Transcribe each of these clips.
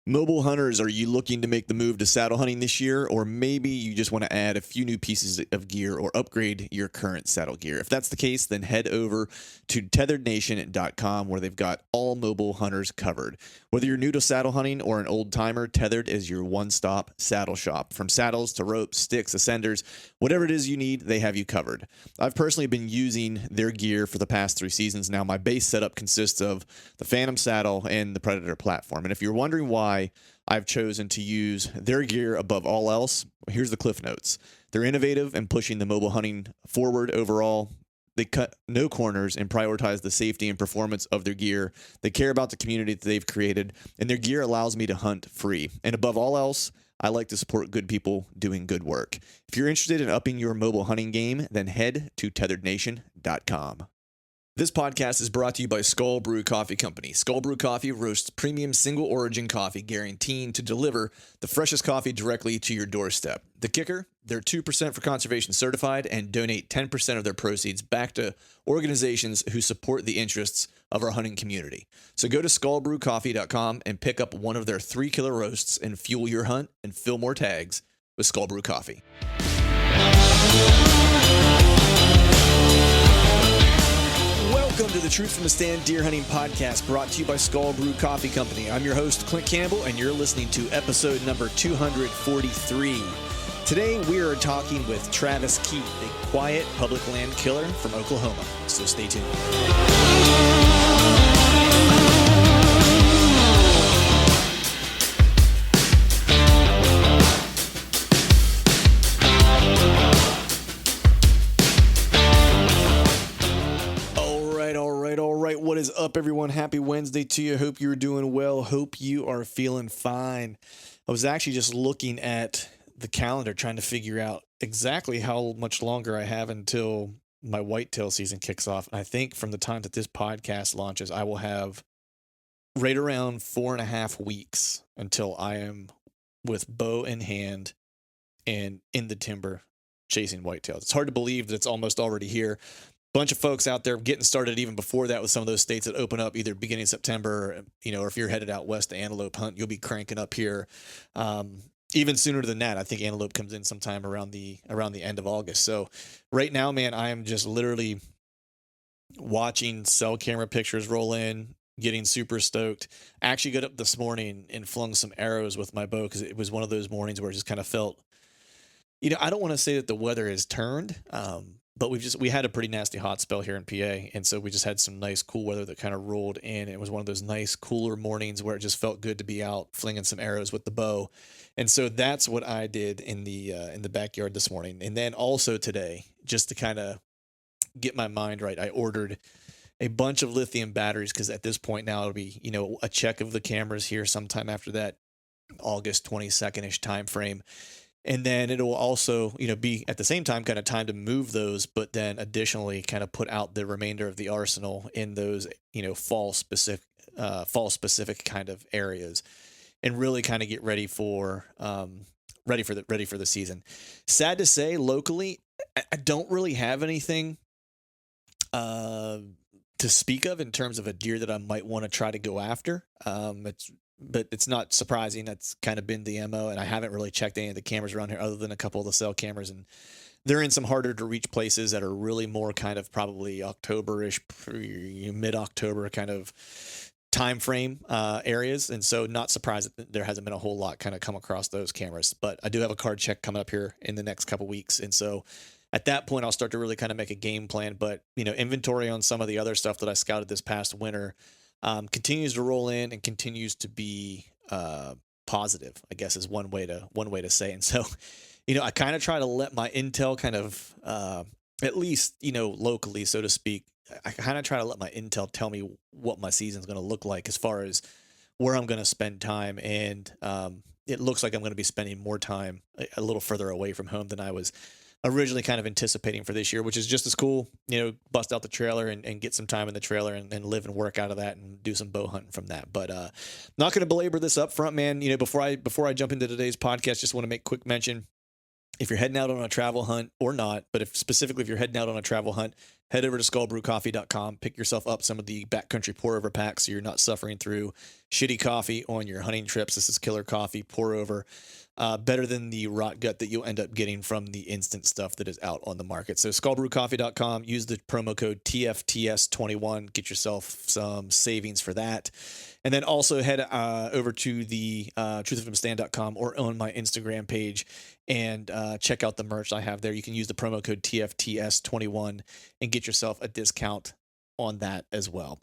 Mobile hunters, are you looking to make the move to saddle hunting this year? Or maybe you just want to add a few new pieces of gear or upgrade your current saddle gear. If that's the case, then head over to tetherednation.com where they've got all mobile hunters covered. Whether you're new to saddle hunting or an old timer, Tethered is your one-stop saddle shop. From saddles to ropes, sticks, ascenders, whatever it is you need, they have you covered. I've personally been using their gear for the past 3 seasons now. My base setup consists of the Phantom saddle and the Predator platform. And if you're wondering why I've chosen to use their gear above all else, here's the cliff notes. They're innovative and pushing the mobile hunting forward overall. They cut no corners and prioritize the safety and performance of their gear. They care about the community that they've created, and their gear allows me to hunt free. And above all else, I like to support good people doing good work. If you're interested in upping your mobile hunting game, then head to tetherednation.com. This podcast is brought to you by Skull Brew Coffee Company. Skull Brew Coffee roasts premium single origin coffee, guaranteeing to deliver the freshest coffee directly to your doorstep. The kicker? They're 2% for conservation certified and donate 10% of their proceeds back to organizations who support the interests of our hunting community. So go to skullbrewcoffee.com and pick up one of their 3-killer roasts and fuel your hunt and fill more tags with Skull Brew Coffee. Welcome to the Truth from the Stand Deer Hunting Podcast, brought to you by Skull Brew Coffee Company. I'm your host, Clint Campbell, and you're listening to episode number 243. Today, we are talking with Travis Keith, a quiet public land killer from Oklahoma. So stay tuned. What is up, everyone? Happy Wednesday to you. Hope you're doing well. Hope you are feeling fine. I was actually just looking at the calendar, trying to figure out exactly how much longer I have until my whitetail season kicks off. And I think from the time that this podcast launches, I will have right around 4.5 weeks until I am with bow in hand and in the timber chasing whitetails. It's hard to believe that it's almost already here. Bunch of folks out there getting started even before that with some of those states that open up either beginning of September, or if you're headed out west to antelope hunt, you'll be cranking up here. Even sooner than that. I think antelope comes in sometime around the end of August. So right now, man, I am just literally watching cell camera pictures roll in, getting super stoked. I actually got up this morning and flung some arrows with my bow because it was one of those mornings where it just kind of felt, I don't want to say that the weather has turned, but we had a pretty nasty hot spell here in PA, and so we just had some nice cool weather that kind of rolled in. It was one of those nice cooler mornings where it just felt good to be out flinging some arrows with the bow. And so that's what I did in the backyard this morning. And then also today, just to kind of get my mind right, I ordered a bunch of lithium batteries because at this point now it'll be, a check of the cameras here sometime after that August 22nd-ish time frame. And then it will also, be at the same time kind of time to move those, but then additionally kind of put out the remainder of the arsenal in those, fall specific kind of areas, and really kind of get ready for the season. Sad to say, locally, I don't really have anything to speak of in terms of a deer that I might want to try to go after. But it's not surprising. That's kind of been the MO, and I haven't really checked any of the cameras around here other than a couple of the cell cameras, and they're in some harder to reach places that are really more kind of probably October-ish, mid-October kind of time frame areas, and so not surprised that there hasn't been a whole lot kind of come across those cameras. But I do have a card check coming up here in the next couple weeks, and so at that point I'll start to really kind of make a game plan. But inventory on some of the other stuff that I scouted this past winter continues to roll in and continues to be positive, I guess is one way to say. And so, I kind of try to let my intel kind of, at least, locally, so to speak, I kind of try to let my intel tell me what my season's going to look like as far as where I'm going to spend time. And it looks like I'm going to be spending more time a little further away from home than I was originally kind of anticipating for this year, which is just as cool, bust out the trailer and get some time in the trailer and live and work out of that and do some bow hunting from that. But not going to belabor this up front, man. Before I jump into today's podcast, just want to make quick mention. If you're heading out on a travel hunt or not, but specifically if you're heading out on a travel hunt, head over to skullbrewcoffee.com, pick yourself up some of the backcountry pour over packs so you're not suffering through shitty coffee on your hunting trips. This is killer coffee, pour over. Better than the rot gut that you'll end up getting from the instant stuff that is out on the market. So skullbrewcoffee.com, use the promo code TFTS21, get yourself some savings for that. And then also head over to the truthofhimstand.com or on my Instagram page and check out the merch I have there. You can use the promo code TFTS21 and get yourself a discount on that as well.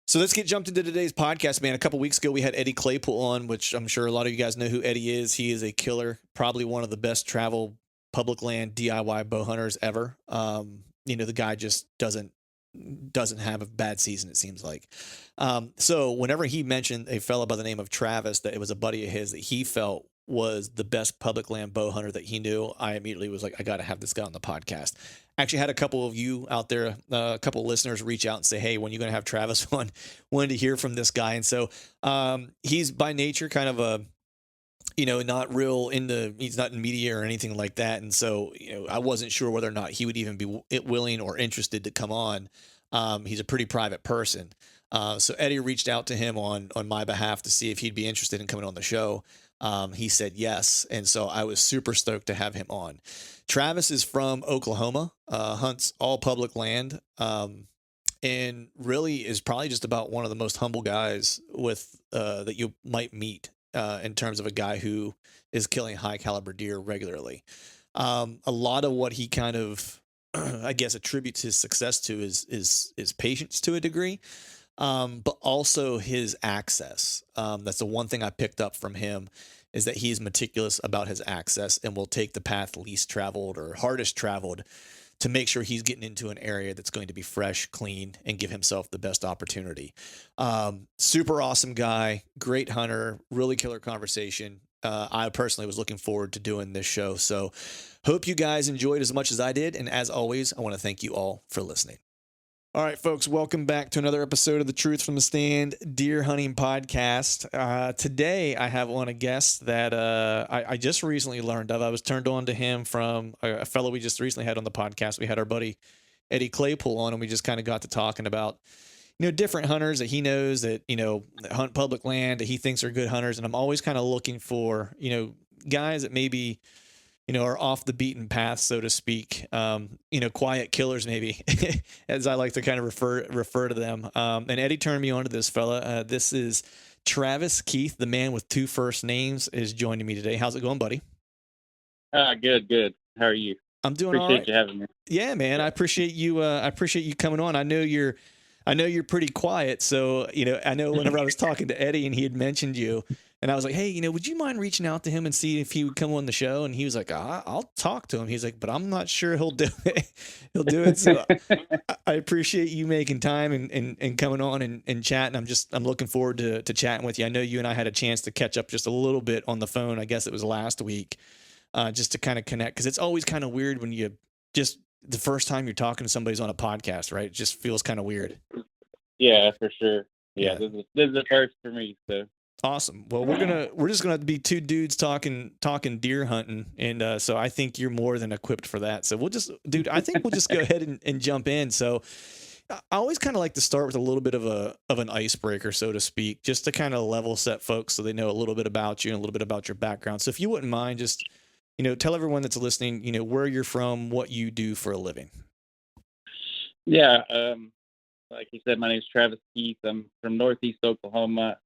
So let's get jumped into today's podcast, man. A couple weeks ago, we had Eddie Claypool on, which I'm sure a lot of you guys know who Eddie is. He is a killer, probably one of the best travel public land DIY bow hunters ever. The guy just doesn't have a bad season, it seems like. So whenever he mentioned a fella by the name of Travis, that it was a buddy of his that he felt was the best public land bow hunter that he knew, I immediately was like, I got to have this guy on the podcast. Actually had a couple of you out there, a couple of listeners reach out and say, hey, when are you going to have Travis on? Wanted to hear from this guy. And so he's by nature kind of a, not real he's not in media or anything like that. And so, I wasn't sure whether or not he would even be willing or interested to come on. He's a pretty private person. So Eddie reached out to him on my behalf to see if he'd be interested in coming on the show. He said yes. And so I was super stoked to have him on. Travis is from Oklahoma, hunts all public land, and really is probably just about one of the most humble guys that you might meet in terms of a guy who is killing high caliber deer regularly. A lot of what he kind of, I guess, attributes his success to is patience to a degree. But also his access. That's the one thing I picked up from him, is that he's meticulous about his access and will take the path least traveled or hardest traveled to make sure he's getting into an area that's going to be fresh, clean, and give himself the best opportunity. Super awesome guy, great hunter, really killer conversation. I personally was looking forward to doing this show. So hope you guys enjoyed as much as I did. And as always, I want to thank you all for listening. All right, folks, welcome back to another episode of the Truth from the Stand Deer Hunting Podcast. Today, I have on a guest that I just recently learned of. I was turned on to him from a fellow we just recently had on the podcast. We had our buddy Eddie Claypool on, and we just kind of got to talking about, different hunters that he knows that, that hunt public land, that he thinks are good hunters. And I'm always kind of looking for, guys that maybe, are off the beaten path, so to speak. Quiet killers, maybe, as I like to kind of refer to them. And Eddie turned me on to this fella. This is Travis Keith, the man with two first names, is joining me today. How's it going, buddy? Good. How are you? I'm doing all right. Appreciate you having me. Yeah, man. I appreciate you. I appreciate you coming on. I know you're pretty quiet. So, I know whenever I was talking to Eddie and he had mentioned you, and I was like, hey, would you mind reaching out to him and see if he would come on the show? And he was like, I'll talk to him. He's like, but I'm not sure he'll do it. He'll do it. So I appreciate you making time and coming on and chatting. I'm looking forward to chatting with you. I know you and I had a chance to catch up just a little bit on the phone. I guess it was last week, just to kind of connect. Cause it's always kind of weird when you just, the first time you're talking to somebody's on a podcast, right? It just feels kind of weird. Yeah, for sure. Yeah. This is the first for me. So awesome. Well, we're just gonna be two dudes talking deer hunting, and so I think you're more than equipped for that. So I think we'll just go ahead and jump in. So I always kind of like to start with a little bit of an icebreaker, so to speak, just to kind of level set folks so they know a little bit about you and a little bit about your background. So if you wouldn't mind, just tell everyone that's listening, where you're from, what you do for a living. Yeah, like you said, my name is Travis Keith. I'm from Northeast Oklahoma.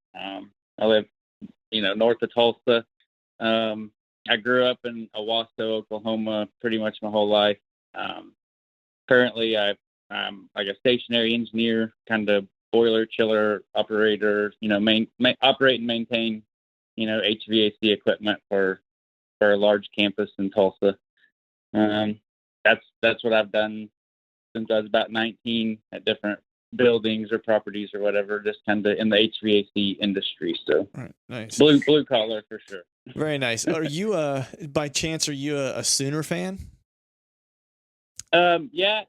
I live, north of Tulsa. I grew up in Owasso, Oklahoma, pretty much my whole life. Currently, I'm like a stationary engineer, kind of boiler chiller operator. Operate and maintain, HVAC equipment for a large campus in Tulsa. That's what I've done since I was about 19 at different buildings or properties or whatever, just kind of in the HVAC industry. So right, nice. Blue collar for sure. Very nice. Are you by chance a Sooner fan? Yeah.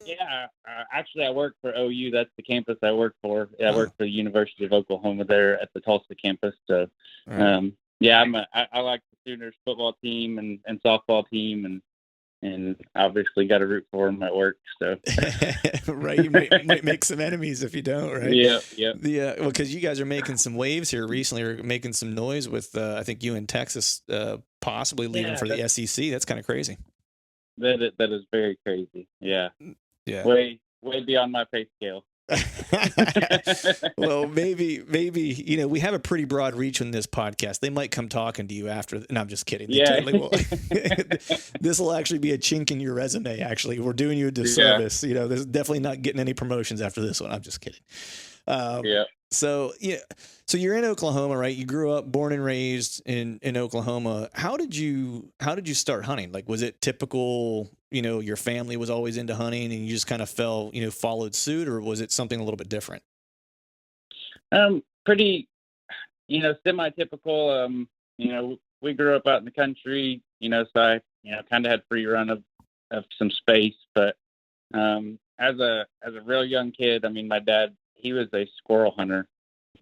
Actually, I work for OU. That's the campus I work for. I work for the University of Oklahoma there at the Tulsa campus. So right. I like the Sooners football team and softball team, and and obviously got to root for them at work. So right, you might make some enemies if you don't, right? yeah, yeah, Yeah, well, because you guys are making some waves here recently, or making some noise with, I think you in Texas, possibly leaving yeah. for the SEC. That's kind of crazy. That is very crazy. Yeah, Yeah. way beyond my pay scale. Well, maybe, we have a pretty broad reach on this podcast. They might come talking to you after. No, I'm just kidding. They Yeah. totally will. This will actually be a chink in your resume. Actually, we're doing you a Yeah. disservice. This is definitely not getting any promotions after this one. I'm just kidding. Yeah. So you're in Oklahoma, right? You grew up, born and raised in Oklahoma. How did you start hunting? Like, was it typical? Your family was always into hunting, and you just kind of followed suit, or was it something a little bit different? Pretty, semi-typical. We grew up out in the country, so I, kind of had free run of some space. But as a real young kid, I mean, my dad, he was a squirrel hunter.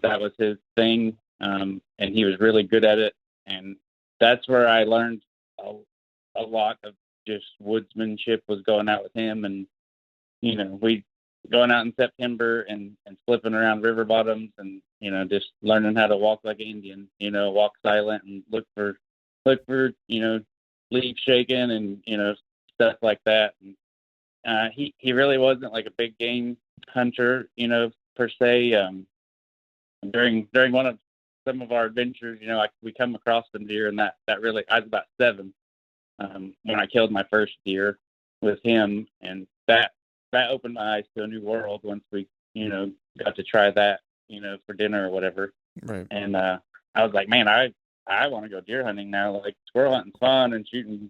That was his thing, and he was really good at it. And that's where I learned a lot of just woodsmanship, was going out with him. And we going out in September and slipping around river bottoms, and just learning how to walk like an Indian, walk silent and look for leaf shaking and stuff like that. And he really wasn't like a big game hunter, per se. During one of some of our adventures, we come across some deer, and that really, I was about 7 when I killed my first deer with him, and that opened my eyes to a new world once we got to try that for dinner or whatever. Right. And I was like, man, I want to go deer hunting now. Like, squirrel hunting's fun, and shooting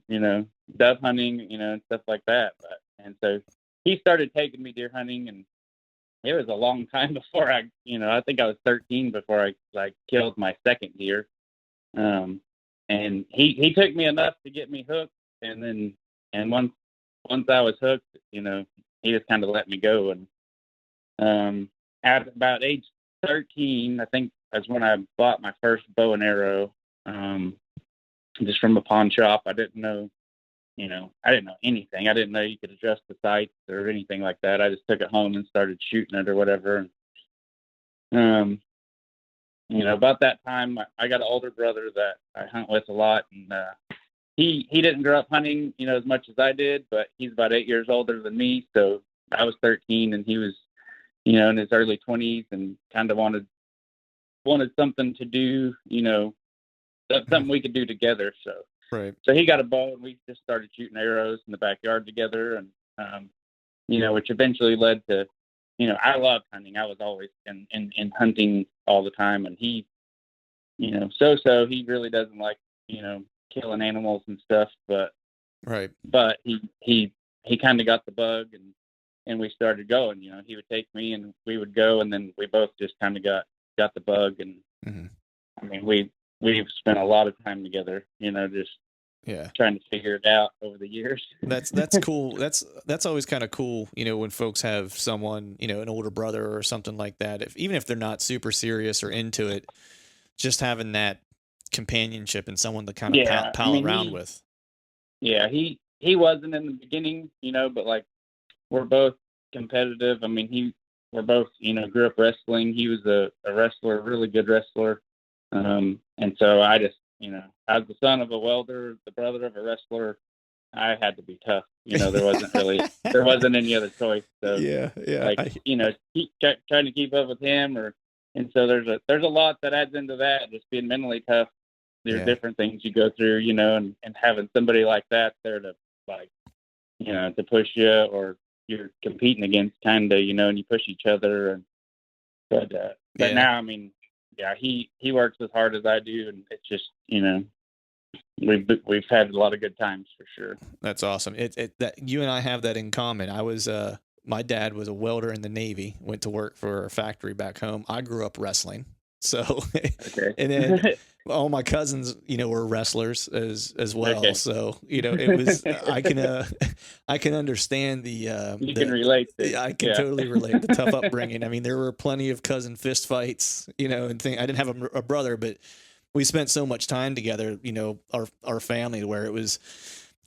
dove hunting and stuff like that. And so he started taking me deer hunting, and it was a long time before I think I was 13 before I killed my second deer. And he took me enough to get me hooked, and once I was hooked, he just kind of let me go. And at about age 13, I think that's when I bought my first bow and arrow, just from a pawn shop. I didn't know anything. I didn't know you could adjust the sights or anything like that. I just took it home and started shooting it or whatever. About that time, I got an older brother that I hunt with a lot, and he didn't grow up hunting, as much as I did, but he's about 8 years older than me. So I was 13, and he was, in his early 20s, and kind of wanted something to do, something we could do together. Right. So he got a bow, and we just started shooting arrows in the backyard together, and which eventually led to, I loved hunting. I was always in hunting all the time, and he, so he really doesn't like, killing animals and stuff, but right. But he kind of got the bug, and we started going. He would take me, and we would go, and then we both just kind of got the bug, and I mean, we've spent a lot of time together, just trying to figure it out over the years. That's cool. That's always kind of cool, when folks have someone, an older brother or something like that. Even if they're not super serious or into it, just having that companionship and someone to kind of pal around with. Yeah, he wasn't in the beginning, but like, we're both competitive. I mean, we're both, grew up wrestling. He was a wrestler, a really good wrestler. And so I just, as the son of a welder, the brother of a wrestler, I had to be tough. There wasn't any other choice. So trying to keep up with him, and so there's a lot that adds into that, just being mentally tough. There's different things you go through, and having somebody like that there to, like, to push you, or you're competing against, kind of, and you push each other. But now, I mean, he works as hard as I do, and it's just, we've had a lot of good times for sure. That's awesome. That you and I have that in common. I was my dad was a welder in the Navy, went to work for a factory back home. I grew up wrestling. So, and then all my cousins, were wrestlers as well. Okay. So, it was, I can understand can relate. I can totally relate the tough upbringing. I mean, there were plenty of cousin fist fights, and I didn't have a brother, but we spent so much time together, our family, where it was,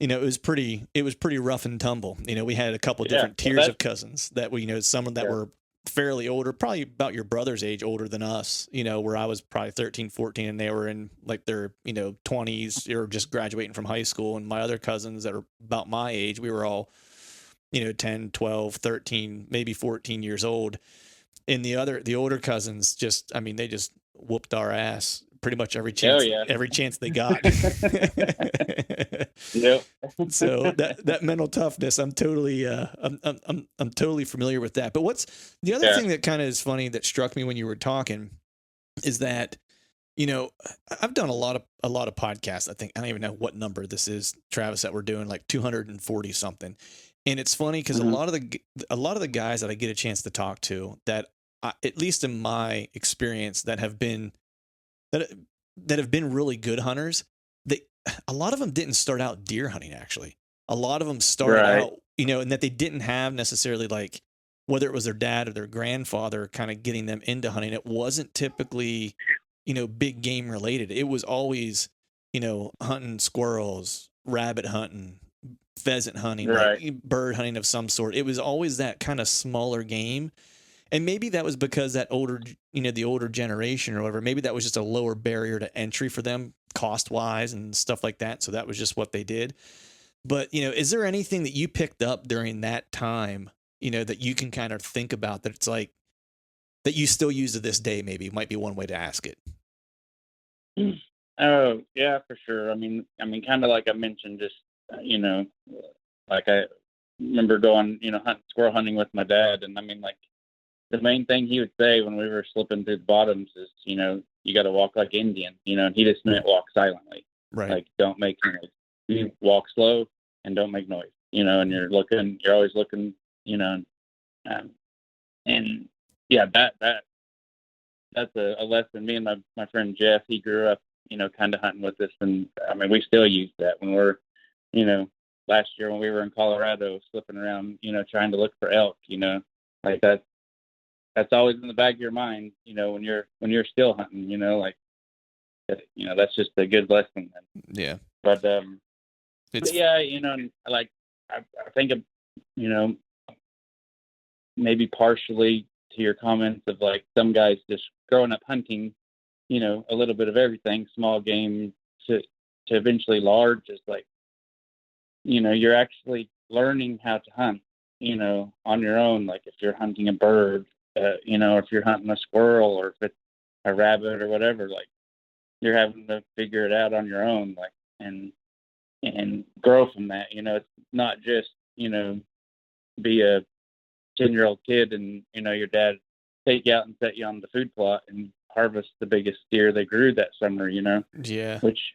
it was pretty rough and tumble. We had a couple different tiers of cousins that we, some that were fairly older, probably about your brother's age, older than us, where I was probably 13, 14, and they were in like their, 20s or just graduating from high school. And my other cousins that are about my age, we were all, 10, 12, 13, maybe 14 years old. And the older cousins they just whooped our ass pretty much every chance they got. Yep. So that mental toughness, I'm totally I'm totally familiar with that. But what's the other thing that kind of is funny that struck me when you were talking is that I've done a lot of podcasts. I think I don't even know what number this is, Travis, that we're doing, like 240 something. And it's funny because a lot of the guys that I get a chance to talk to that at least in my experience that have been really good hunters, a lot of them didn't start out deer hunting. Actually, a lot of them started out, and that they didn't have necessarily, like, whether it was their dad or their grandfather kind of getting them into hunting. It wasn't typically, big game related. It was always, hunting squirrels, rabbit hunting, pheasant hunting, like bird hunting of some sort. It was always that kind of smaller game. And maybe that was because that older, the older generation or whatever, maybe that was just a lower barrier to entry for them cost wise and stuff like that. So that was just what they did. But, is there anything that you picked up during that time, that you can kind of think about that it's like that you still use to this day? Maybe might be one way to ask it. Oh yeah, for sure. I mean, kind of like I mentioned, just, like I remember going, squirrel hunting with my dad. And I mean, like, the main thing he would say when we were slipping through the bottoms is, you got to walk like Indian, and he just meant walk silently. Right. Like, don't make noise. You walk slow and don't make noise, and you're always looking, and yeah, that's a lesson. Me and my friend Jeff, he grew up, kind of hunting with us. And I mean, we still use that when we're, last year when we were in Colorado slipping around, trying to look for elk, like that's always in the back of your mind, when you're still hunting, like, that's just a good lesson. Yeah. But yeah, like I think of, maybe partially to your comments of, like, some guys just growing up hunting, a little bit of everything, small game to eventually large, is like, you're actually learning how to hunt, on your own. Like, if you're hunting a bird, if you're hunting a squirrel, or if it's a rabbit or whatever, like, you're having to figure it out on your own, like, and grow from that. It's not just, be a 10-year-old kid and, your dad take you out and set you on the food plot and harvest the biggest deer they grew that summer, Yeah. Which,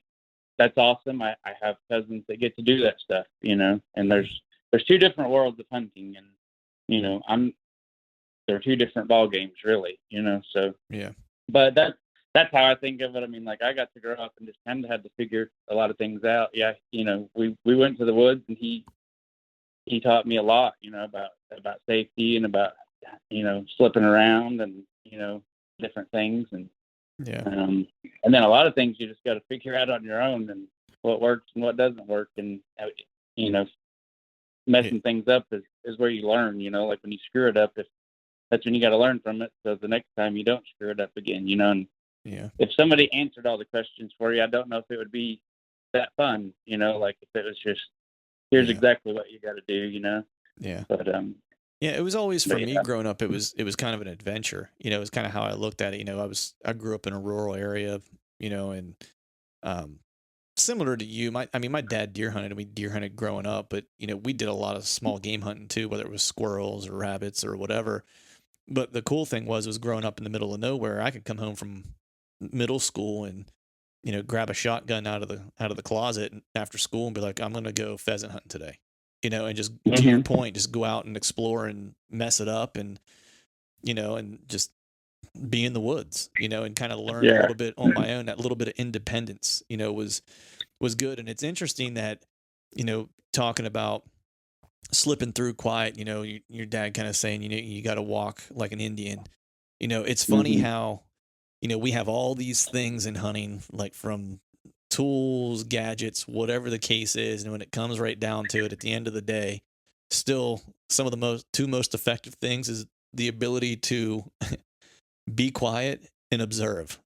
that's awesome. I have cousins that get to do that stuff, and there's two different worlds of hunting, and, they're two different ball games, really, so. Yeah. But that's how I think of it. I mean, like, I got to grow up and just kind of had to figure a lot of things out. Yeah. We went to the woods, and he taught me a lot, about safety and about, slipping around and, different things. And, yeah. And then a lot of things you just got to figure out on your own, and what works and what doesn't work. And, messing things up is where you learn, like, when you screw it up, that's when you got to learn from it. So the next time you don't screw it up again, and yeah. If somebody answered all the questions for you, I don't know if it would be that fun, like, if it was just, here's exactly what you got to do, Yeah. But, yeah, it was always, for me growing up, it was kind of an adventure. It was kind of how I looked at it. I grew up in a rural area, and similar to you, my dad deer hunted, and we deer hunted growing up, but we did a lot of small game hunting too, whether it was squirrels or rabbits or whatever. But the cool thing was growing up in the middle of nowhere, I could come home from middle school and grab a shotgun out of the closet after school and be like, I'm going to go pheasant hunting today. And just to your point, just go out and explore and mess it up, and and just be in the woods, and kind of learn a little bit on my own. That little bit of independence, was good. And it's interesting that, talking about slipping through quiet, your dad kind of saying, you got to walk like an Indian. It's funny how, we have all these things in hunting, like from tools, gadgets, whatever the case is. And when it comes right down to it, at the end of the day, still some of the two most effective things is the ability to be quiet and observe.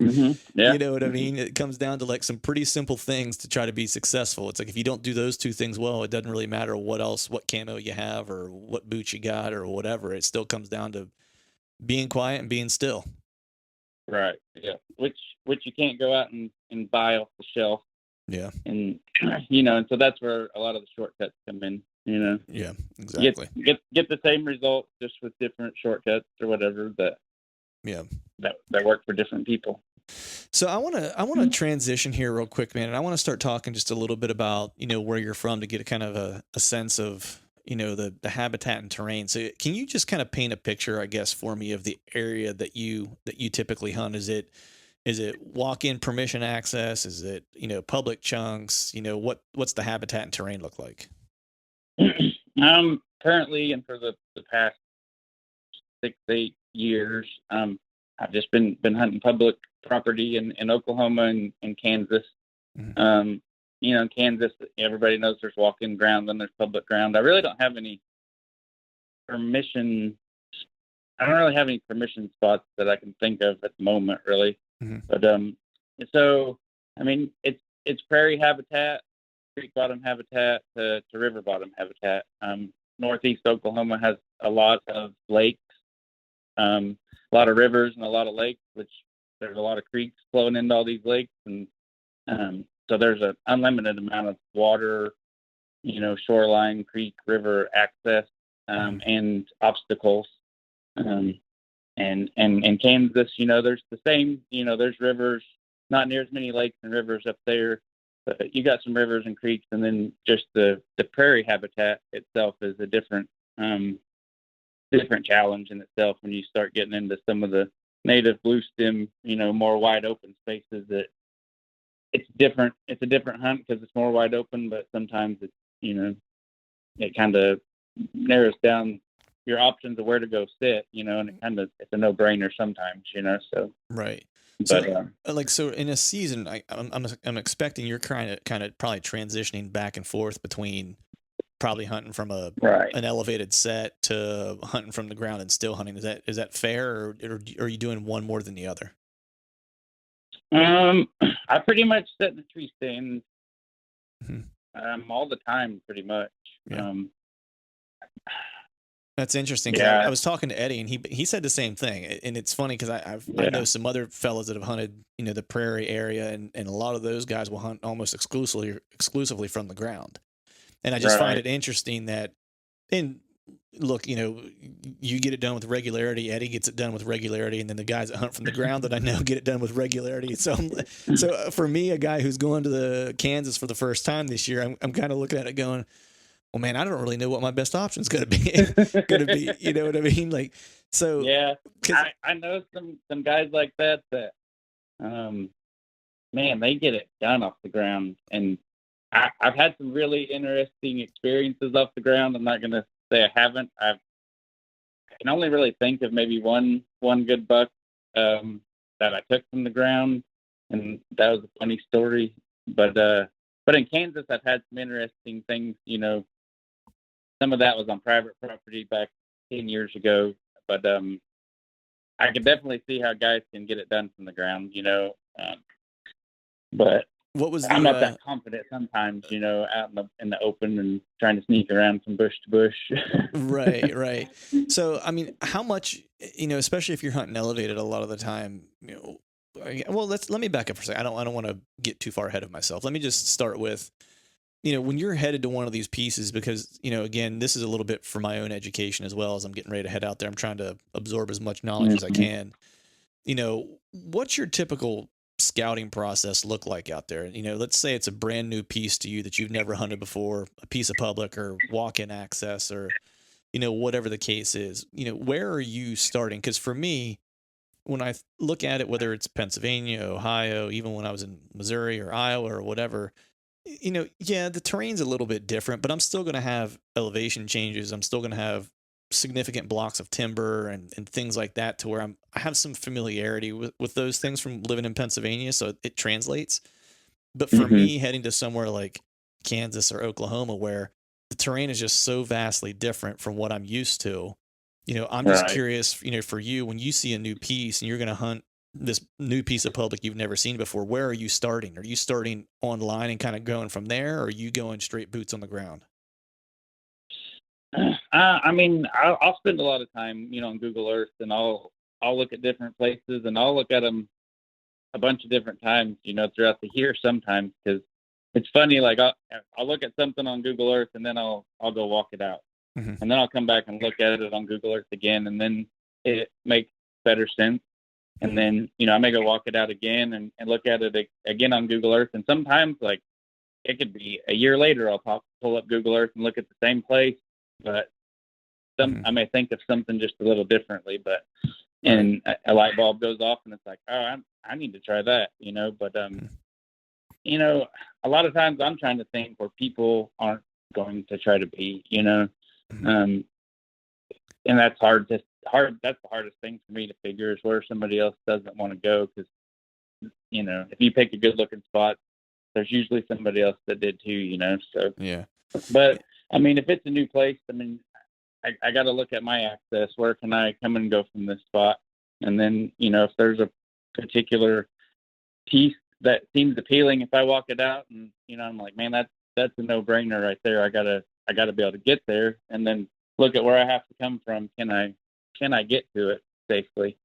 Yeah. You know what I mean? It comes down to like some pretty simple things to try to be successful. It's like if you don't do those two things well, it doesn't really matter what camo you have or what boots you got or whatever. It still comes down to being quiet and being still. Right. Yeah. Which you can't go out and buy off the shelf. Yeah. And and so that's where a lot of the shortcuts come in. Yeah, exactly. Get the same result just with different shortcuts or whatever that work for different people. So I want to transition here real quick, man, and I want to start talking just a little bit about where you're from to get a kind of a sense of the habitat and terrain. So can you just kind of paint a picture, I guess, for me of the area that you typically hunt? Is it walk-in permission access? Is it public chunks? What's the habitat and terrain look like? Currently, and for the past 6-8 years, I've just been hunting public property in Oklahoma and Kansas. Mm-hmm. In Kansas, everybody knows there's walk-in ground and there's public ground. I really don't have any permission. I don't really have any permission spots that I can think of at the moment, really. Mm-hmm. But so I mean, it's prairie habitat, creek bottom habitat to river bottom habitat. Northeast Oklahoma has a lot of lakes, a lot of rivers and a lot of lakes, which there's a lot of creeks flowing into all these lakes. And so there's an unlimited amount of water, shoreline, creek, river access, and obstacles. And Kansas, there's the same, there's rivers, not near as many lakes and rivers up there, but you got some rivers and creeks, and then just the prairie habitat itself is a different challenge in itself when you start getting into some of the native blue stem, more wide open spaces. That it's different. It's a different hunt because it's more wide open, but sometimes it's, it kind of narrows down your options of where to go sit, and it's a no-brainer sometimes, so. Right. But so in a season, I'm expecting you're kind of probably transitioning back and forth between probably hunting from an elevated set to hunting from the ground and still hunting. Is that fair, or are you doing one more than the other? I pretty much sit in the tree stand all the time, pretty much. Yeah. That's interesting. Cause I was talking to Eddie, and he said the same thing. And it's funny because I know some other fellas that have hunted, the prairie area, and a lot of those guys will hunt almost exclusively from the ground. And I just find it interesting that, and look, you get it done with regularity. Eddie gets it done with regularity, and then the guys that hunt from the ground that I know get it done with regularity. So for me, a guy who's going to the Kansas for the first time this year, I'm kind of looking at it going, well, man, I don't really know what my best option is going to be. You know what I mean? Like, so yeah, I know some guys like that, man, they get it done off the ground, and I've had some really interesting experiences off the ground. I'm not going to say I haven't. I can only really think of maybe one good buck that I took from the ground, and that was a funny story. But in Kansas, I've had some interesting things, Some of that was on private property back 10 years ago, but I can definitely see how guys can get it done from the ground, but I'm not that confident sometimes, out in the open and trying to sneak around from bush to bush. Right. So, I mean, how much, especially if you're hunting elevated a lot of the time, well, let me back up for a second. I don't want to get too far ahead of myself. Let me just start with, when you're headed to one of these pieces, because, again, this is a little bit for my own education as well as I'm getting ready to head out there. I'm trying to absorb as much knowledge as I can. What's your typical scouting process look like out there? Let's say it's a brand new piece to you that you've never hunted before, a piece of public or walk-in access or, whatever the case is. Where are you starting? Because for me, when I look at it, whether it's Pennsylvania, Ohio, even when I was in Missouri or Iowa or whatever, the terrain's a little bit different, but I'm still going to have elevation changes. I'm still going to have significant blocks of timber and things like that, to where I have some familiarity with those things from living in Pennsylvania. So it translates. But for me, heading to somewhere like Kansas or Oklahoma, where the terrain is just so vastly different from what I'm used to, I'm just curious, for you, when you see a new piece and you're going to hunt this new piece of public you've never seen before, where are you starting? Are you starting online and kind of going from there, or are you going straight boots on the ground? I mean, I'll spend a lot of time, on Google Earth, and I'll look at different places, and I'll look at them a bunch of different times, throughout the year sometimes, because it's funny. Like I'll look at something on Google Earth, and then I'll go walk it out, and then I'll come back and look at it on Google Earth again, and then it makes better sense. And then, I may go walk it out again and look at it again on Google Earth. And sometimes, like, it could be a year later, I'll pull up Google Earth and look at the same place, but I may think of something just a little differently. But and a light bulb goes off, and it's like, oh, I need to try that, But a lot of times I'm trying to think where people aren't going to try to be, and that's hard. That's the hardest thing for me to figure, is where somebody else doesn't want to go. Because if you pick a good looking spot, there's usually somebody else that did too. So yeah. But I mean, if it's a new place, I mean, I got to look at my access. Where can I come and go from this spot? And then if there's a particular piece that seems appealing, if I walk it out, and I'm like, man, that's a no brainer right there. I gotta be able to get there, and then look at where I have to come from. Can I get to it safely?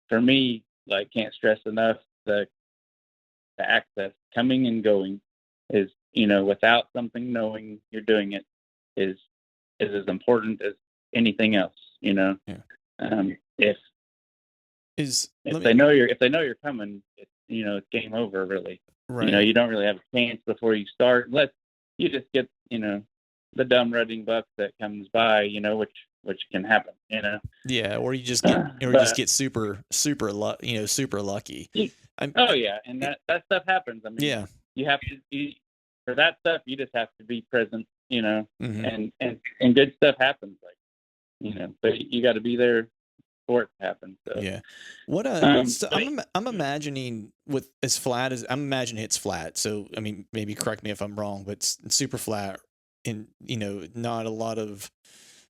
For me, like, can't stress enough the access, coming and going is, without something knowing you're doing it is as important as anything else. Yeah. If they know you're coming, it's game over, really. Right. You don't really have a chance before you start, unless you just get, the dumb rutting buck that comes by, which can happen, Yeah, or you just get super lucky. Yeah, and that stuff happens. I mean, yeah, you have to for that stuff. You just have to be present, and good stuff happens, like, but you got to be there for it to happen. So. Yeah. What so I'm imagining with as flat as I'm imagining it's flat. So I mean, maybe correct me if I'm wrong, but it's super flat, and not a lot of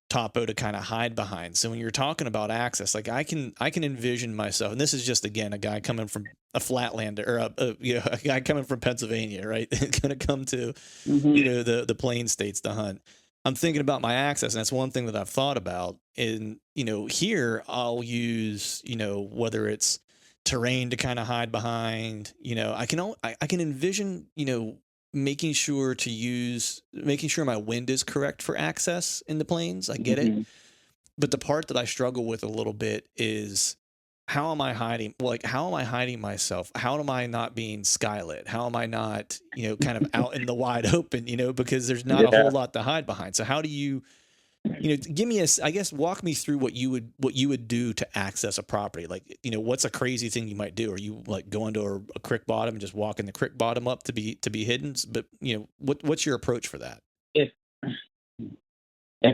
topo to kind of hide behind. So when you're talking about access, like I can envision myself, and this is just, again, a guy coming from a flatlander, or a guy coming from Pennsylvania, right? Going to come to the plain states to hunt. I'm thinking about my access, and that's one thing that I've thought about. And here I'll use whether it's terrain to kind of hide behind. I can envision making sure my wind is correct for access in the plains. I get it. But the part that I struggle with a little bit is, how am I hiding? Like, how am I hiding myself? How am I not being skylit? How am I not, kind of out in the wide open, because there's not a whole lot to hide behind. So how do you, give me walk me through what you would do to access a property. Like, what's a crazy thing you might do? Are you like going to a creek bottom and just walking the creek bottom up to be hidden? But what's your approach for that? If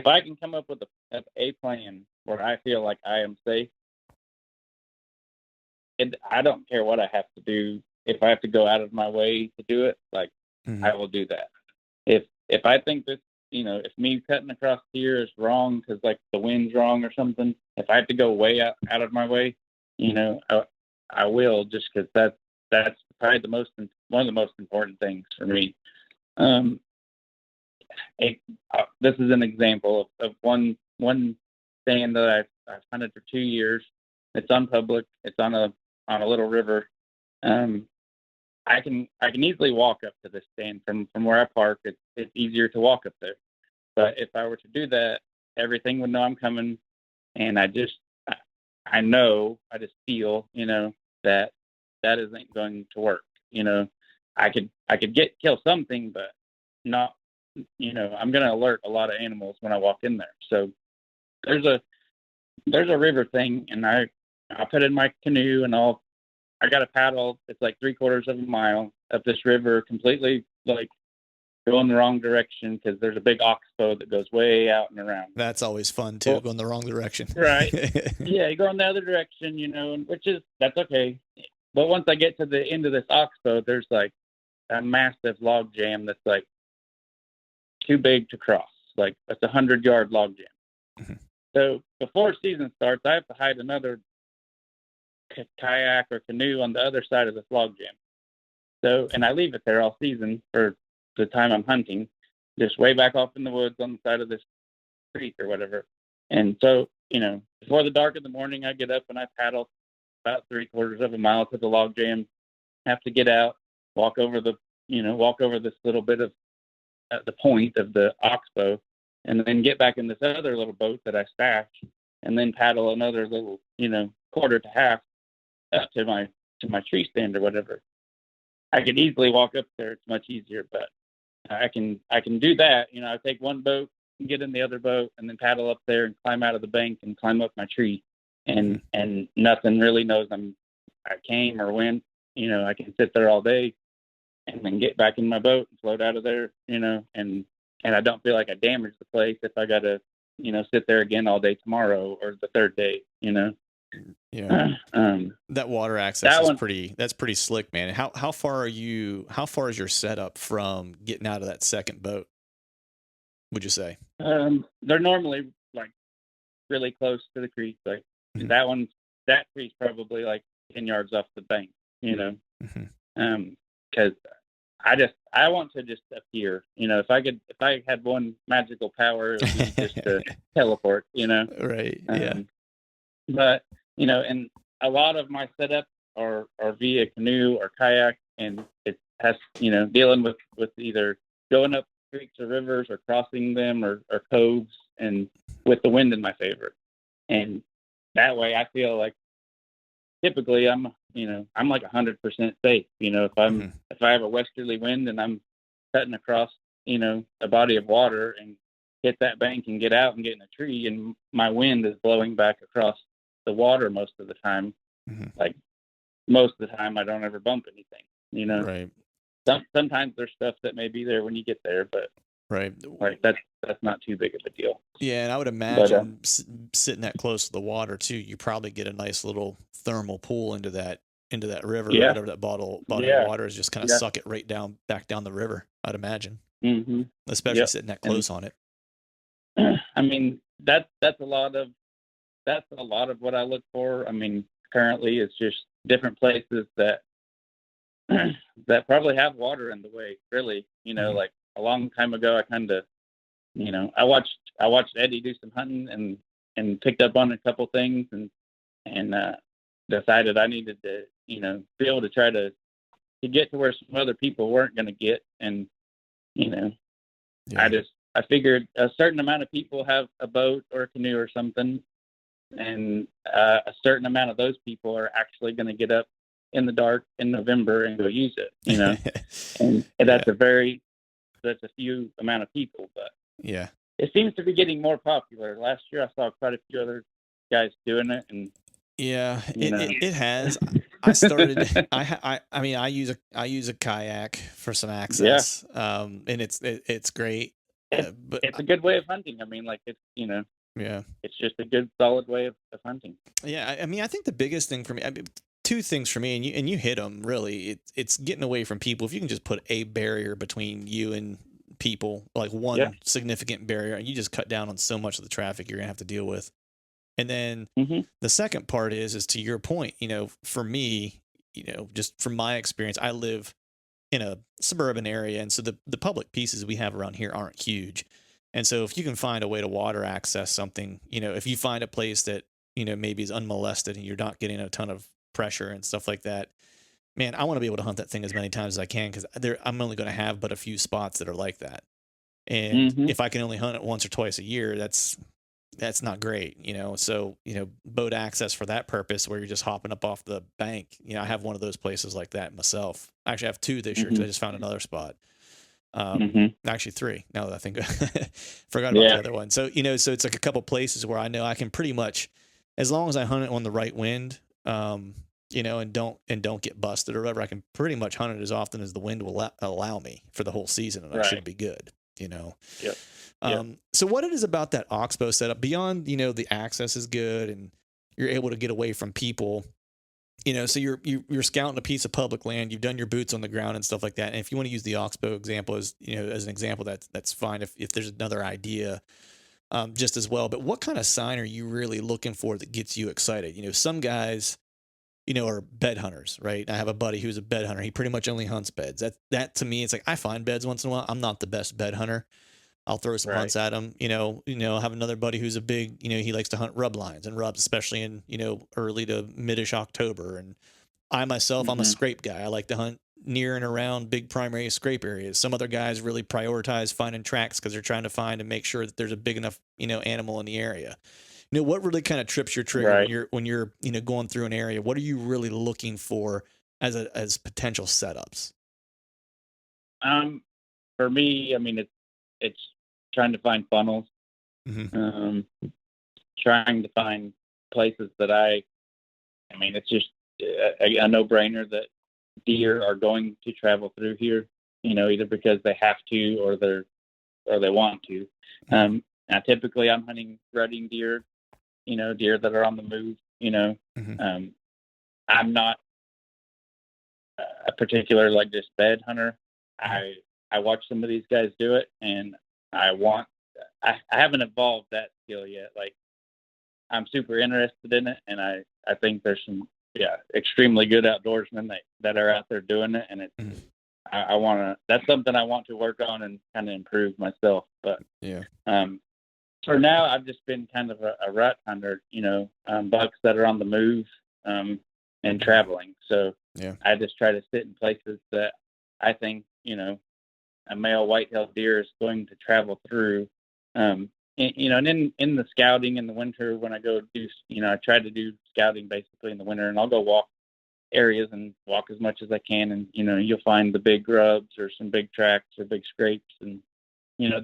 I can come up with a plan where I feel like I am safe, I don't care what I have to do. If I have to go out of my way to do it, like, I will do that. If I think this, if me cutting across here is wrong because, like, the wind's wrong or something, if I have to go way out of my way, I will, just because that's probably one of the most important things for me. This is an example of one stand that I've hunted for 2 years. It's on public. It's on a little river. I can easily walk up to this stand from where I park. It's easier to walk up there. But if I were to do that, everything would know I'm coming, and I just feel, that isn't going to work. I could kill something, but not, I'm going to alert a lot of animals when I walk in there. So there's a river thing, and I'll put in my canoe, and I got to paddle. It's like 3/4 of a mile up this river, completely like going the wrong direction, because there's a big oxbow that goes way out and around. That's always fun too, going the wrong direction. Right. Yeah, you go in the other direction, that's okay. once I get to the end of this oxbow, there's like a massive log jam that's like too big to cross. Like it's 100-yard log jam. Mm-hmm. So before season starts, I have to hide another kayak or canoe on the other side of this log jam. So, and I leave it there all season for the time I'm hunting, just way back off in the woods on the side of this creek or whatever. And so, before the dark of the morning, I get up and I paddle about 3/4 of a mile to the log jam. Have to get out, walk over this little bit of the point of the oxbow, and then get back in this other little boat that I stashed, and then paddle another little, quarter to half up to my tree stand or whatever. I could easily walk up there. It's much easier, but I can do that. I take one boat, get in the other boat, and then paddle up there and climb out of the bank and climb up my tree, and nothing really knows I came or went. I can sit there all day and then get back in my boat and float out of there. And I don't feel like I damaged the place if I got to sit there again all day tomorrow or the third day. Yeah. That water access that's pretty slick, man. How far is your setup from getting out of that second boat, would you say? They're normally like really close to the creek. Like that creek's probably like 10 yards off the bank, because I want to just appear, if I had one magical power, it would be just to teleport, Right. Yeah. But, and a lot of my setups are via canoe or kayak, and it has, dealing with either going up creeks or rivers or crossing them or coves, and with the wind in my favor. And that way I feel like typically I'm like 100% safe. If I have a westerly wind and I'm cutting across, a body of water and hit that bank and get out and get in a tree, and my wind is blowing back across the water most of the time. Like most of the time I don't ever bump anything, Right. Sometimes there's stuff that may be there when you get there, but right. Like that's not too big of a deal. Yeah. And I would imagine sitting that close to the water too, you probably get a nice little thermal pool into that river, right? Whatever that bottle of water is, just kind of suck it right back down the river, I'd imagine. Especially sitting that close on it. I mean, that's a lot of what I look for. I mean, currently it's just different places that probably have water in the way, really. Like a long time ago, I kind of, I watched Eddie do some hunting and picked up on a couple things and decided I needed to, be able to try to get to where some other people weren't going to get. And, I figured a certain amount of people have a boat or a canoe or something, and a certain amount of those people are actually going to get up in the dark in November and go use it, and that's a few amount of people, but it seems to be getting more popular. Last year I saw quite a few other guys doing it, and it has. I started. I use a kayak for some access, and it's great. But it's a good way of hunting. I mean, like it's it's just a good solid way of hunting. Yeah, I think the biggest thing for me, two things for me, and you hit them really. It's getting away from people. If you can just put a barrier between you and people, like one significant barrier, and you just cut down on so much of the traffic you're gonna have to deal with. And then the second part is to your point, for me, just from my experience, I live in a suburban area. And so the public pieces we have around here aren't huge. And so if you can find a way to water access something, if you find a place that, maybe is unmolested and you're not getting a ton of pressure and stuff like that, man, I want to be able to hunt that thing as many times as I can, because I'm only going to have but a few spots that are like that. And if I can only hunt it once or twice a year, that's not great, so, boat access for that purpose where you're just hopping up off the bank. I have one of those places like that myself. I actually have two this year because I just found another spot. Actually three, now that I think. Forgot about the other one. So, so it's like a couple places where I know I can pretty much, as long as I hunt it on the right wind, and don't get busted or whatever, I can pretty much hunt it as often as the wind will allow me for the whole season, and I should be good, So what it is about that oxbow setup, beyond, the access is good and you're able to get away from people, so you're scouting a piece of public land. You've done your boots on the ground and stuff like that. And if you want to use the oxbow example as as an example, that's fine. If there's another idea, just as well. But what kind of sign are you really looking for that gets you excited? Some guys, are bed hunters, right? I have a buddy who's a bed hunter. He pretty much only hunts beds. That to me, it's like I find beds once in a while. I'm not the best bed hunter. I'll throw some Right. hunts at him. I have another buddy who's a big, he likes to hunt rub lines and rubs, especially in, early to midish October. And I myself, I'm a scrape guy. I like to hunt near and around big primary scrape areas. Some other guys really prioritize finding tracks because they're trying to find and make sure that there's a big enough, animal in the area. What really kind of trips your trigger Right. when you're, going through an area? What are you really looking for as potential setups? For me, I mean, it's trying to find funnels, Mm-hmm. trying to find places that I mean, it's just a no-brainer that deer are going to travel through here, either because they have to or they want to. Typically I'm hunting rutting deer, deer that are on the move, Mm-hmm. I'm not a particular like just bed hunter. I watch some of these guys do it, and I haven't evolved that skill yet. Like I'm super interested in it, and I think there's some extremely good outdoorsmen that are out there doing it, and Mm-hmm. I want to. That's something I want to work on and kind of improve myself. But Yeah. For now, I've just been kind of a rut hunter, bucks that are on the move and traveling. So Yeah. I just try to sit in places that I think, a male white-tailed deer is going to travel through. And in the scouting in the winter, when I go do, I try to do scouting basically in the winter, and I'll go walk areas and walk as much as I can. And, you'll find the big grubs or some big tracks or big scrapes. And,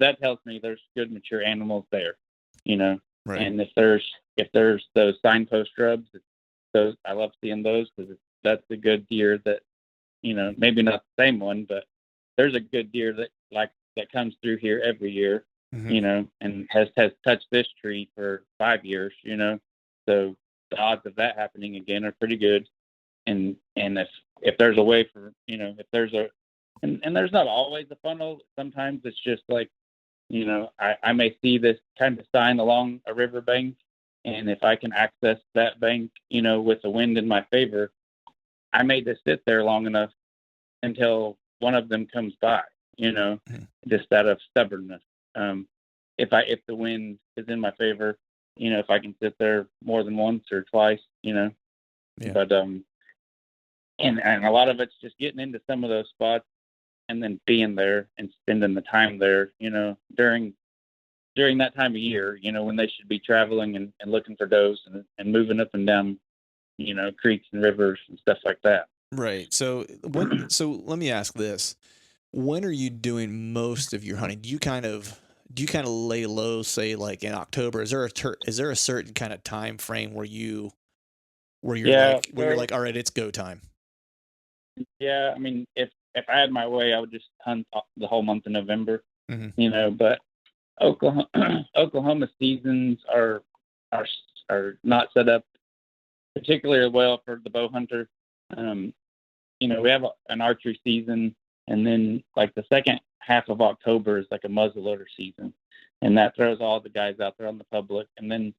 that tells me there's good mature animals there, Right. and if there's those signpost grubs, those, I love seeing those because that's a good deer that, maybe not the same one, but there's a good deer that comes through here every year, Mm-hmm. and has touched this tree for 5 years, so the odds of that happening again are pretty good. And if there's a way for, if there's and there's not always a funnel. Sometimes it's just like, I may see this kind of sign along a river bank, and if I can access that bank, with the wind in my favor, I may just sit there long enough until one of them comes by, Mm-hmm. just out of stubbornness. If the wind is in my favor, if I can sit there more than once or twice, Yeah. but and a lot of it's just getting into some of those spots and then being there and spending the time there, during that time of year, when they should be traveling and looking for does and moving up and down, creeks and rivers and stuff like that. Right. So let me ask this. When are you doing most of your hunting? Do you kind of lay low, say like in October? Is there a certain kind of time frame where you're Yeah. like So, all right, it's go time? yeah, I mean, if I had my way, I would just hunt the whole month of November, Mm-hmm. but Oklahoma, Oklahoma seasons are not set up particularly well for the bow hunter. Um, we have an archery season, and then like the second half of October is like a muzzleloader season, and that throws all the guys out there on the public. And then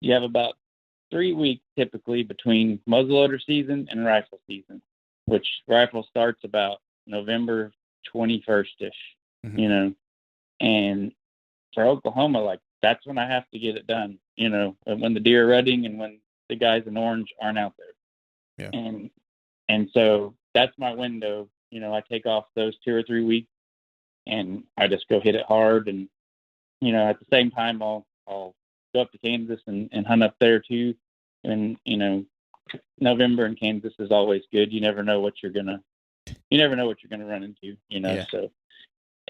you have about 3 weeks typically between muzzleloader season and rifle season, which rifle starts about November 21st ish, Mm-hmm. you know, and for Oklahoma, like that's when I have to get it done, when the deer are rutting and when the guys in orange aren't out Yeah. there. And so that's my window. I take off those 2 or 3 weeks and I just go hit it hard. And, at the same time, I'll go up to Kansas and hunt up there too. And, November in Kansas is always good. You never know what you're gonna run into, Yeah. so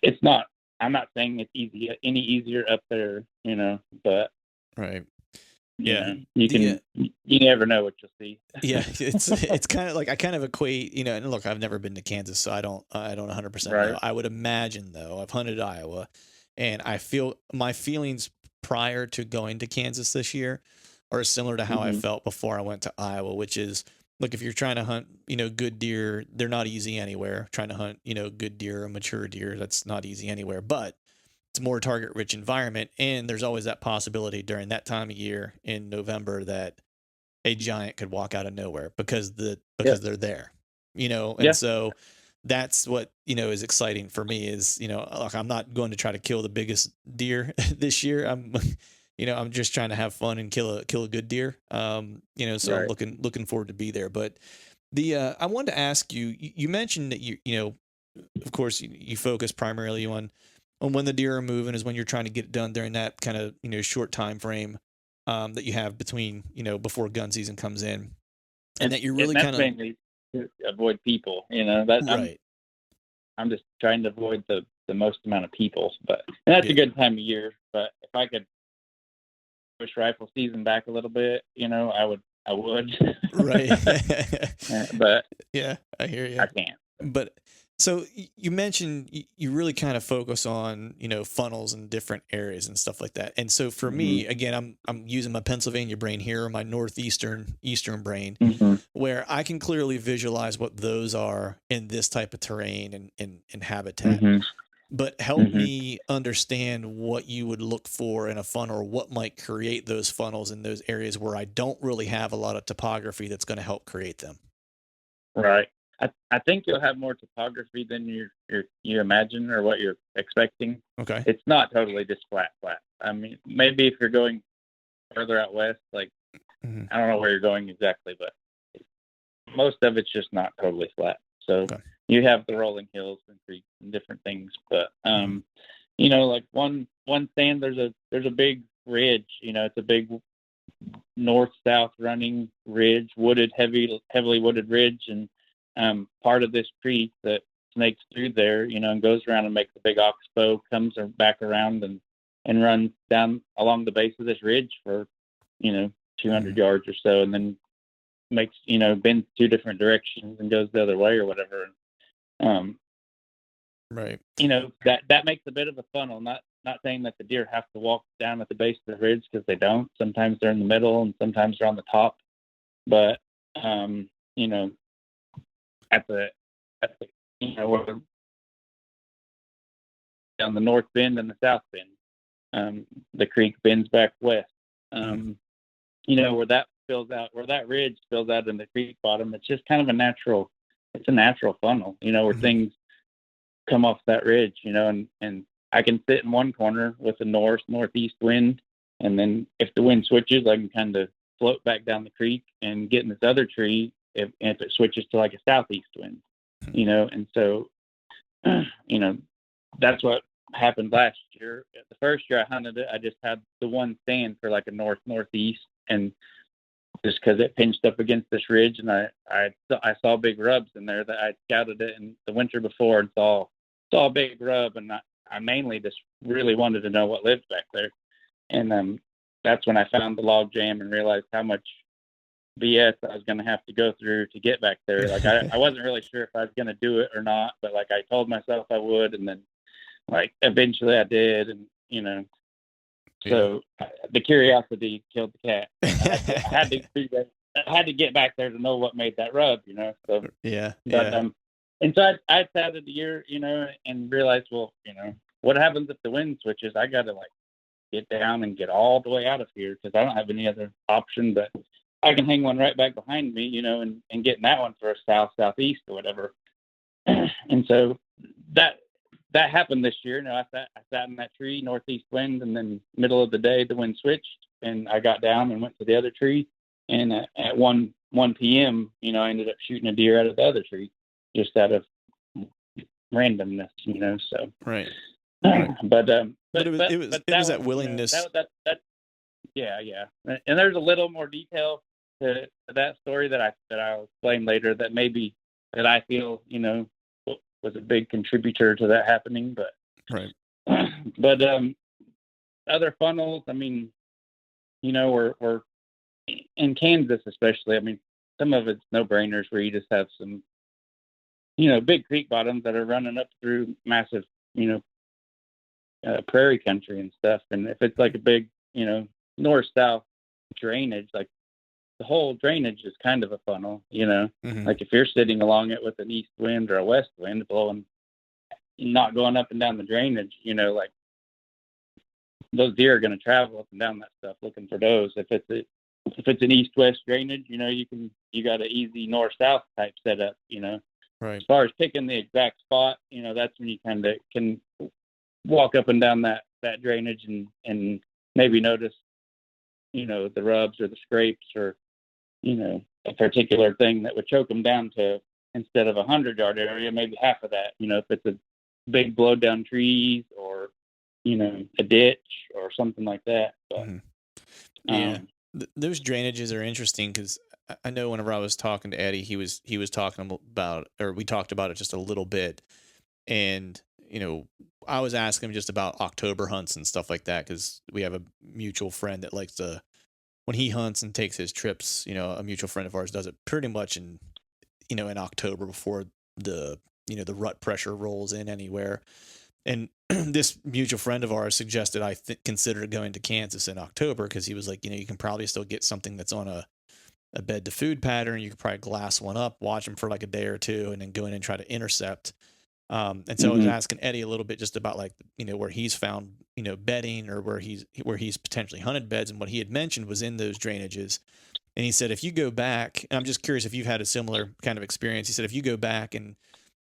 it's not, I'm not saying it's any easier up there, but Right. Yeah. you never know what you'll see. Yeah, it's kind of like I kind of equate, and look, I've never been to Kansas, so I don't 100% know. Right. I would imagine though, I've hunted Iowa, and I feel my feelings prior to going to Kansas this year are similar to how I Hmm. felt before I went to Iowa, which is like if you're trying to hunt, good deer, they're not easy anywhere. Trying to hunt, good deer or mature deer, that's not easy anywhere. But it's a more target rich environment, and there's always that possibility during that time of year in November that a giant could walk out of nowhere because they're there, and Yeah. so that's what is exciting for me is like I'm not going to try to kill the biggest deer this year. I'm just trying to have fun and kill a good deer. So I'm Right. looking forward to be there. But I wanted to ask you, you mentioned that of course you focus primarily on when the deer are moving is when you're trying to get it done during that kind of short time frame that you have between before gun season comes in, and that you're really And kind that's of mainly to avoid people, that right. I'm just trying to avoid the most amount of people, and that's Yeah. a good time of year. But if I could push rifle season back a little bit, I would. Right. But yeah, I hear you. I can't. But so you mentioned you really kind of focus on funnels in different areas and stuff like that. And so for me, again, I'm using my Pennsylvania brain here, or my northeastern brain, Mm-hmm. where I can clearly visualize what those are in this type of terrain and habitat. Mm-hmm. But help me understand what you would look for in a funnel, or what might create those funnels in those areas where I don't really have a lot of topography that's going to help create them. Right. I think you'll have more topography than you imagine or what you're expecting. Okay. It's not totally just flat. I mean, maybe if you're going further out west, like I don't know where you're going exactly, but most of it's just not totally flat. So you have the rolling hills and creeks and different things, but like one stand, there's a big ridge. It's a big north-south running ridge, heavily wooded ridge, and part of this creek that snakes through there, and goes around and makes a big oxbow, comes back around and runs down along the base of this ridge for 200 yards or so, and then makes bends two different directions and goes the other way or whatever. Right. That makes a bit of a funnel. Not saying that the deer have to walk down at the base of the ridge, because they don't. Sometimes they're in the middle and sometimes they're on the top. But at the where on the north bend and the south bend, the creek bends back west. Where that where that ridge spills out in the creek bottom, it's just kind of a natural funnel, where things come off that ridge, and I can sit in one corner with a northeast wind, and then if the wind switches, I can kind of float back down the creek and get in this other tree if it switches to like a southeast wind, and so that's what happened last year. The first year I hunted it, I just had the one stand for like a northeast, and just because it pinched up against this ridge, and I saw big rubs in there that I scouted it in the winter before and saw a big rub, and I mainly just really wanted to know what lived back there, and that's when I found the log jam and realized how much BS I was going to have to go through to get back there. Like I wasn't really sure if I was going to do it or not, but like I told myself I would, and then like eventually I did, and so the curiosity killed the cat. I had to get back there to know what made that rub, So and so I started the year, and realized, well, what happens if the wind switches? I got to like get down and get all the way out of here, because I don't have any other option. But I can hang one right back behind me, and get in that one for a southeast or whatever. And so that happened this year. I sat in that tree, northeast wind, and then middle of the day the wind switched, and I got down and went to the other tree. And at 1 p.m., I ended up shooting a deer out of the other tree, just out of randomness, So right. But it was that willingness. Yeah. And there's a little more detail to that story that I'll explain later, that maybe that I feel was a big contributor to that happening. But other funnels, I mean, we're in Kansas especially. I mean, some of it's no brainers where you just have some big creek bottoms that are running up through massive prairie country and stuff. And if it's like a big north south drainage, like the whole drainage is kind of a funnel, Mm-hmm. like if you're sitting along it with an east wind or a west wind blowing, not going up and down the drainage, like those deer are going to travel up and down that stuff looking for does. If it's an east-west drainage, you got an easy north-south type setup, Right. As far as picking the exact spot, that's when you kind of can walk up and down that drainage and maybe notice, the rubs or the scrapes or, a particular thing that would choke them down to, instead of 100-yard area, maybe half of that, if it's a big blow down trees or, a ditch or something like that. But, Mm-hmm. Yeah. Those drainages are interesting because I know whenever I was talking to Eddie, he was talking about, or we talked about it just a little bit. And, I was asking him just about October hunts and stuff like that because we have a mutual friend that likes to, when he hunts and takes his trips, a mutual friend of ours does it pretty much in October before the, the rut pressure rolls in anywhere. And this mutual friend of ours suggested I consider going to Kansas in October because he was like, you can probably still get something that's on a bed to food pattern. You could probably glass one up, watch them for like a day or two, and then go in and try to intercept. And so I was asking Eddie a little bit just about like, where he's found, bedding or where he's potentially hunted beds. And what he had mentioned was in those drainages. And he said, if you go back, and I'm just curious if you've had a similar kind of experience. He said, if you go back and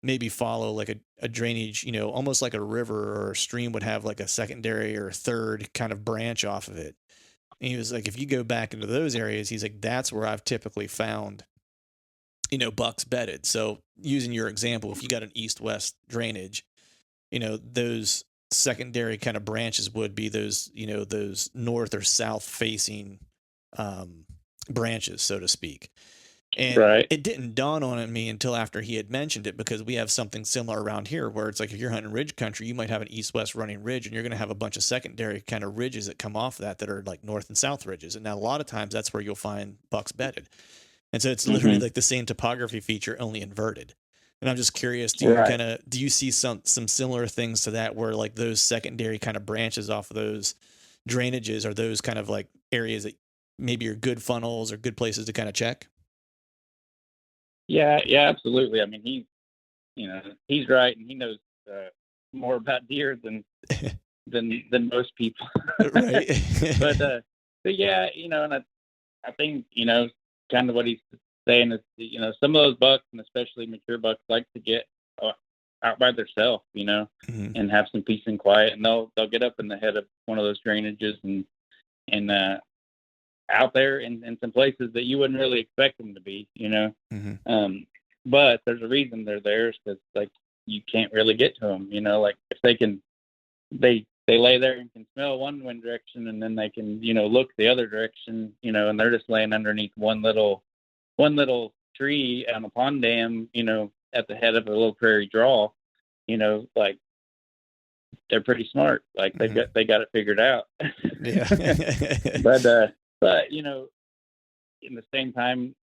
maybe follow like a drainage, almost like a river or a stream would have like a secondary or a third kind of branch off of it. And he was like, if you go back into those areas, he's like, that's where I've typically found, bucks bedded. So using your example, if you got an east-west drainage, those secondary kind of branches would be those, those north or south facing branches, so to speak. And right. It didn't dawn on me until after he had mentioned it, because we have something similar around here where it's like if you're hunting ridge country, you might have an east-west running ridge, and you're going to have a bunch of secondary kind of ridges that come off that are like north and south ridges. And now a lot of times that's where you'll find bucks bedded. And so it's literally like the same topography feature, only inverted. And I'm just curious, do you see some similar things to that where like those secondary kind of branches off of those drainages are those kind of like areas that maybe are good funnels or good places to kind of check? Yeah, absolutely. I mean, he's right, and he knows more about deer than most people. Right. but yeah, and I think kind of what he's saying is, some of those bucks, and especially mature bucks, like to get out by themselves, and have some peace and quiet, and they'll get up in the head of one of those drainages and out there in some places that you wouldn't really expect them to be, but there's a reason they're there, because like you can't really get to them, like if they lay there and can smell one wind direction, and then they can look the other direction, and they're just laying underneath one little tree on a pond dam, at the head of a little prairie draw, like they're pretty smart, like they got it figured out. Yeah. But in the same time,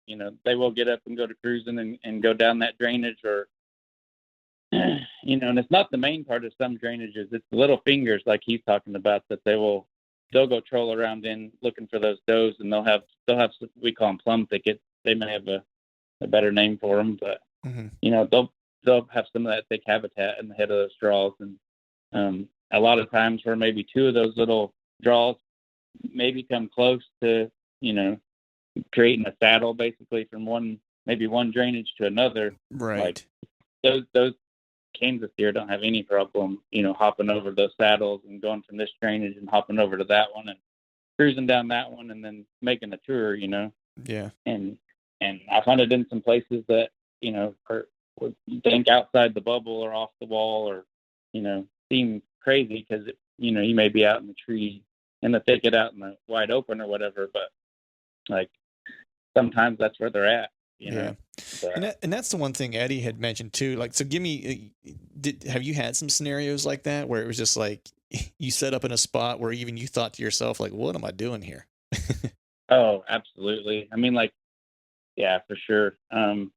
they will get up and go to cruising and go down that drainage, or and it's not the main part of some drainages, it's the little fingers like he's talking about, that they'll go troll around in looking for those does, and they'll have we call them plum thickets. They may have a better name for them, but they'll have some of that thick habitat in the head of those draws, and a lot of times where maybe two of those little draws maybe come close to creating a saddle basically from one drainage to another. Right. Like those Kansas deer don't have any problem hopping over those saddles and going from this drainage and hopping over to that one and cruising down that one and then making a tour. Yeah. And I've hunted in some places that would think outside the bubble or off the wall, or seem crazy because you may be out in the tree in the thicket out in the wide open or whatever, but like sometimes that's where they're at. Yeah. And that's the one thing Eddie had mentioned too. Like, so give me, have you had some scenarios like that where it was just like you set up in a spot where even you thought to yourself, like, what am I doing here? Oh, absolutely. I mean, like, yeah, for sure. Some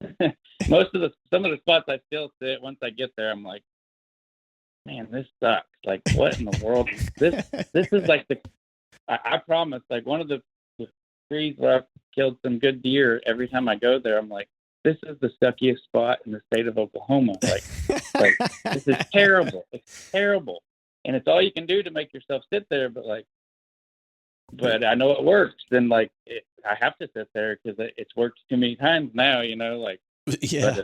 of the spots I still sit, once I get there, I'm like, man, this sucks. Like, what in the world? This is like I promise, like one of the trees where I've killed some good deer. Every time I go there, I'm like, this is the suckiest spot in the state of Oklahoma. Like this is terrible. It's terrible, and it's all you can do to make yourself sit there. But I know it works. Then I have to sit there because it's worked too many times now. Like yeah.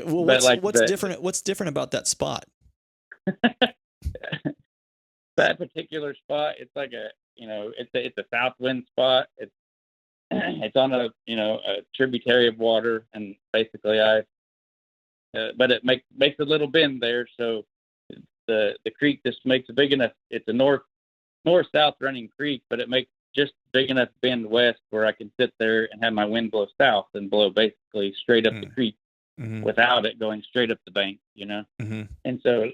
Well, what's different? What's different about that spot? That particular spot, it's like it's a south wind spot. It's on a tributary of water, and basically but it makes a little bend there, so the creek just makes a big enough. It's a north south running creek, but it makes just big enough bend west where I can sit there and have my wind blow south and blow basically straight up the creek without it going straight up the bank, And so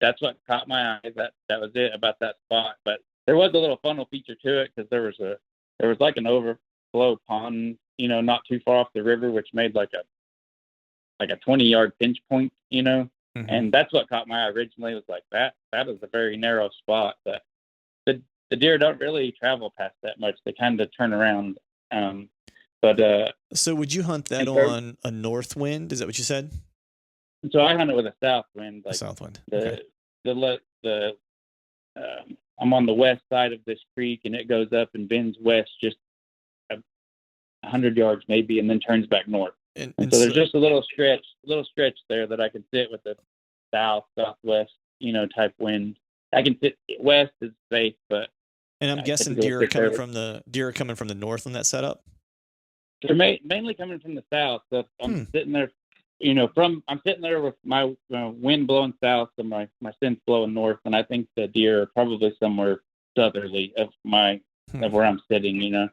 that's what caught my eye. That was it about that spot. But there was a little funnel feature to it because there was like an overflow pond, not too far off the river, which made like a 20-yard pinch point, and that's what caught my eye originally. It was like that is a very narrow spot, but the deer don't really travel past that much. They kind of turn around. So would you hunt that on a north wind? Is that what you said? So I hunt it with a south wind. Like south wind. I'm on the west side of this creek, and it goes up and bends west just 100 yards maybe, and then turns back north. And so there's just a little stretch there that I can sit with the southwest, type wind. I can sit west is safe, but. And I'm guessing deer are coming from the north on that setup. They're mainly coming from the south. So I'm sitting there, I'm sitting there with my wind blowing south and my scent's blowing north, and I think the deer are probably somewhere southerly of where I'm sitting,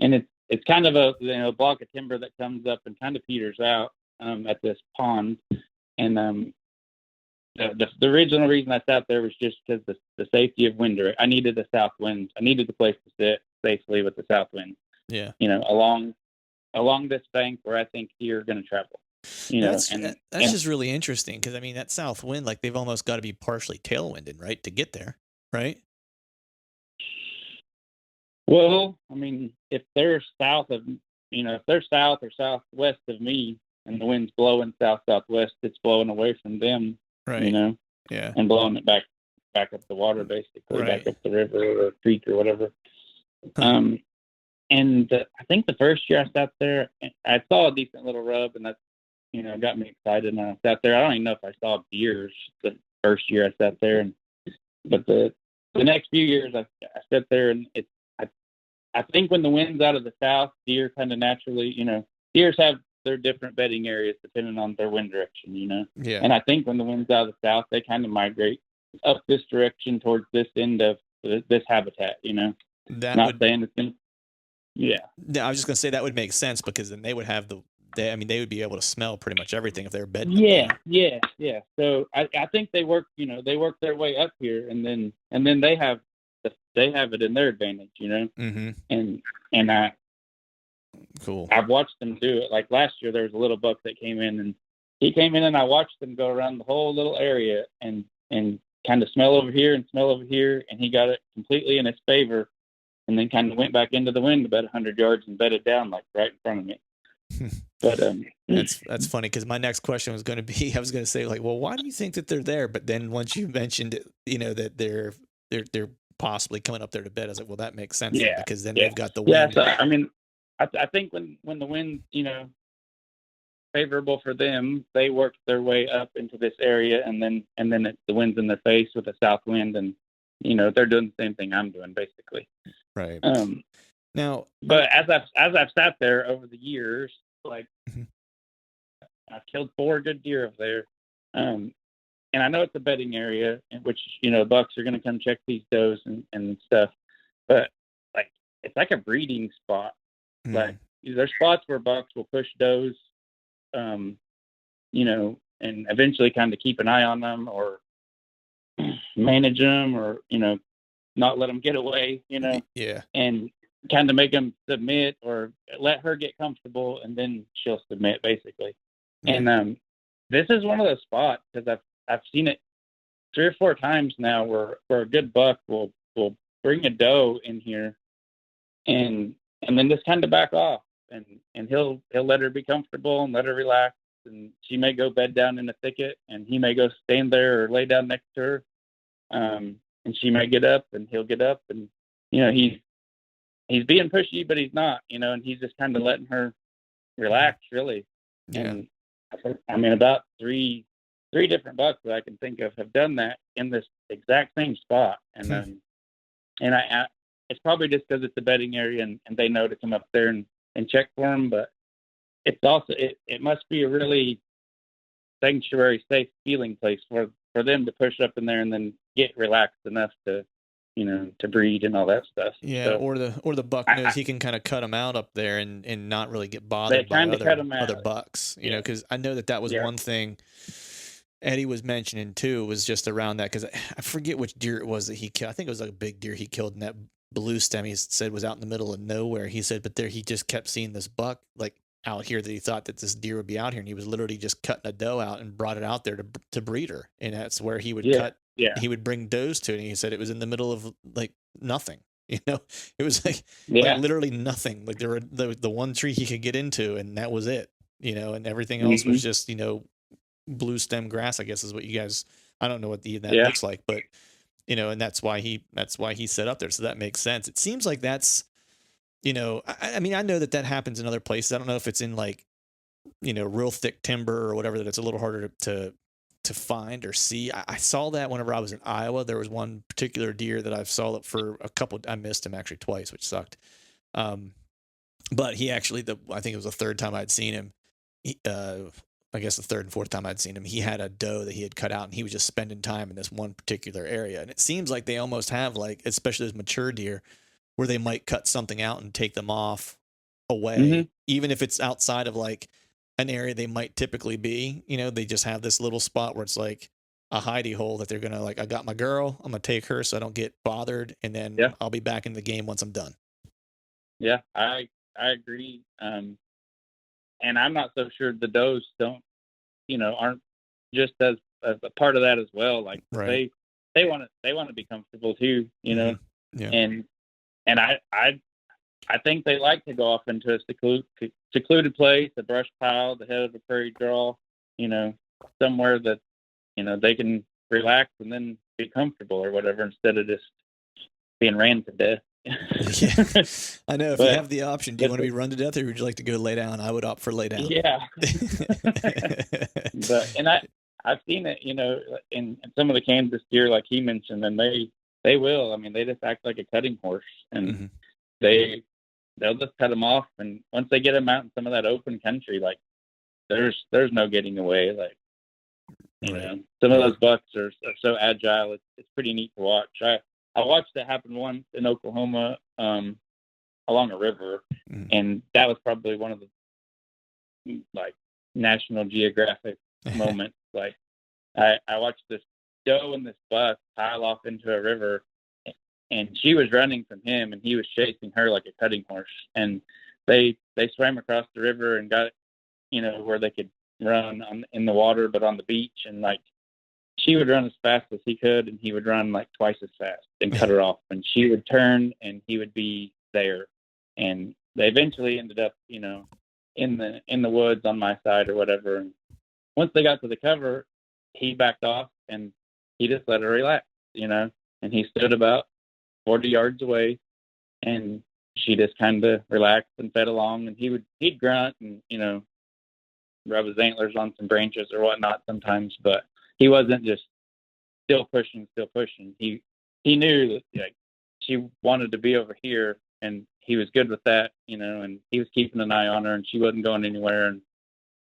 and it's kind of a block of timber that comes up and kind of peters out at this pond, and the original reason I sat there was just because the safety of wind. I needed a south wind. I needed the place to sit safely with the south wind. Yeah, along this bank where I think deer are going to travel. That's just really interesting because that south wind, like they've almost got to be partially tailwinded, right, to get there, right? Well, if they're south of, if they're south or southwest of me, and the wind's blowing southwest, it's blowing away from them, right? Yeah, and blowing it back up the water, basically, right. Back up the river or creek or whatever. And I think the first year I sat there, I saw a decent little rub, and that, got me excited. And I sat there. I don't even know if I saw deers the first year I sat there, but the next few years I sat there, and I think when the wind's out of the south, deer kind of naturally, deers have their different bedding areas depending on their wind direction, Yeah. And I think when the wind's out of the south, they kind of migrate up this direction towards this end of this habitat, saying it's going to. Yeah. I was just going to say that would make sense because then they would have they would be able to smell pretty much everything if they're bedding. Yeah. So I think they work their way up here, and then they have it in their advantage, Mm-hmm. And cool. I've watched them do it. Like last year, there was a little buck that came in, and I watched them go around the whole little area and kind of smell over here and smell over here, and he got it completely in his favor, and then kind of went back into the wind about 100 yards and bedded down like right in front of me. But that's funny because my next question was going to be, I was going to say like, well, why do you think that they're there? But then once you mentioned it, that they're possibly coming up there to bed, I was like, well, that makes sense. Yeah, because then they've got the wind. Yeah, so, I think when the wind's favorable for them, they work their way up into this area, and then the wind's in their face with a south wind, and they're doing the same thing I'm doing basically. Right. Now, but as I've sat there over the years, like I've killed 4 good deer over there, and I know it's a bedding area in which bucks are going to come check these does and stuff, but like it's like a breeding spot. Like there's spots where bucks will push does, and eventually kind of keep an eye on them or manage them, or not let them get away, Yeah, and kind of make them submit or let her get comfortable, and then she'll submit basically. And this is one of those spots because I've seen it 3 or 4 times now where a good buck will bring a doe in here and then just kind of back off, and he'll let her be comfortable and let her relax, and she may go bed down in a thicket, and he may go stand there or lay down next to her, and she may get up, and he'll get up, and he's being pushy, but he's not, and he's just kind of letting her relax, really. Yeah. And I mean, about three different bucks that I can think of have done that in this exact same spot, and I it's probably just because it's a bedding area, and they know to come up there and check for them, but it's also it must be a really sanctuary, safe feeling place for them to push up in there and then get relaxed enough to to breed and all that stuff. Yeah, So, or the buck knows he can kind of cut them out up there and not really get bothered by other bucks, you know, because I know that was one thing Eddie was mentioning too, was just around that, because I forget which deer it was that he killed. I think it was like a big deer he killed in that blue stem. He said was out in the middle of nowhere. He said, but there he just kept seeing this buck like out here that he thought that this deer would be out here, and he was literally just cutting a doe out and brought it out there to breed her, and that's where he would cut. Yeah. He would bring does to it, and he said it was in the middle of like nothing. It was like literally nothing. Like there were the one tree he could get into, and that was it. And everything else was just blue stem grass, I guess is what you guys. I don't know what that looks like, but and that's why he set up there. So that makes sense. It seems like that's I mean, I know that happens in other places. I don't know if it's in like real thick timber or whatever, that it's a little harder to find or see. I saw that whenever I was in Iowa. There was one particular deer that I saw it for a couple. I missed him actually twice, which sucked. But he actually, I think it was the third time I'd seen him. I guess the third and fourth time I'd seen him, he had a doe that he had cut out, and he was just spending time in this one particular area. And it seems like they almost have, like, especially as mature deer, where they might cut something out and take them off away, even if it's outside of like an area they might typically be. They just have this little spot where it's like a hidey hole that they're gonna, like, I got my girl, I'm gonna take her so I don't get bothered, and then I'll be back in the game once I'm done. Yeah, I agree. And I'm not so sure the does aren't just as a part of that as well. Like they want to be comfortable too, Yeah. And I think they like to go off into a secluded place, a brush pile, the head of a prairie draw, somewhere that, they can relax and then be comfortable or whatever, instead of just being ran to death. Yeah. I know. If you have the option, do you want to be run to death, or would you like to go lay down? I would opt for lay down. Yeah. And I've seen it, in some of the Kansas deer, like he mentioned, and they will. I mean, they just act like a cutting horse, and they'll just cut them off. And once they get them out in some of that open country, like there's no getting away. Like, some of those bucks are so agile. It's pretty neat to watch. I watched that happen once in Oklahoma, along a river, and that was probably one of the like National Geographic moments. Like I watched this doe and this buck pile off into a river, and she was running from him, and he was chasing her like a cutting horse. And they swam across the river and got where they could run in the water, but on the beach, and like she would run as fast as he could, and he would run like twice as fast and cut her off. And she would turn, and he would be there. And they eventually ended up, in the woods on my side or whatever. And once they got to the cover, he backed off, and he just let her relax, and he stood about 40 yards away, and she just kind of relaxed and fed along. And he'd grunt and, rub his antlers on some branches or whatnot sometimes, but he wasn't just still pushing. He knew that, like, she wanted to be over here, and he was good with that, and he was keeping an eye on her, and she wasn't going anywhere,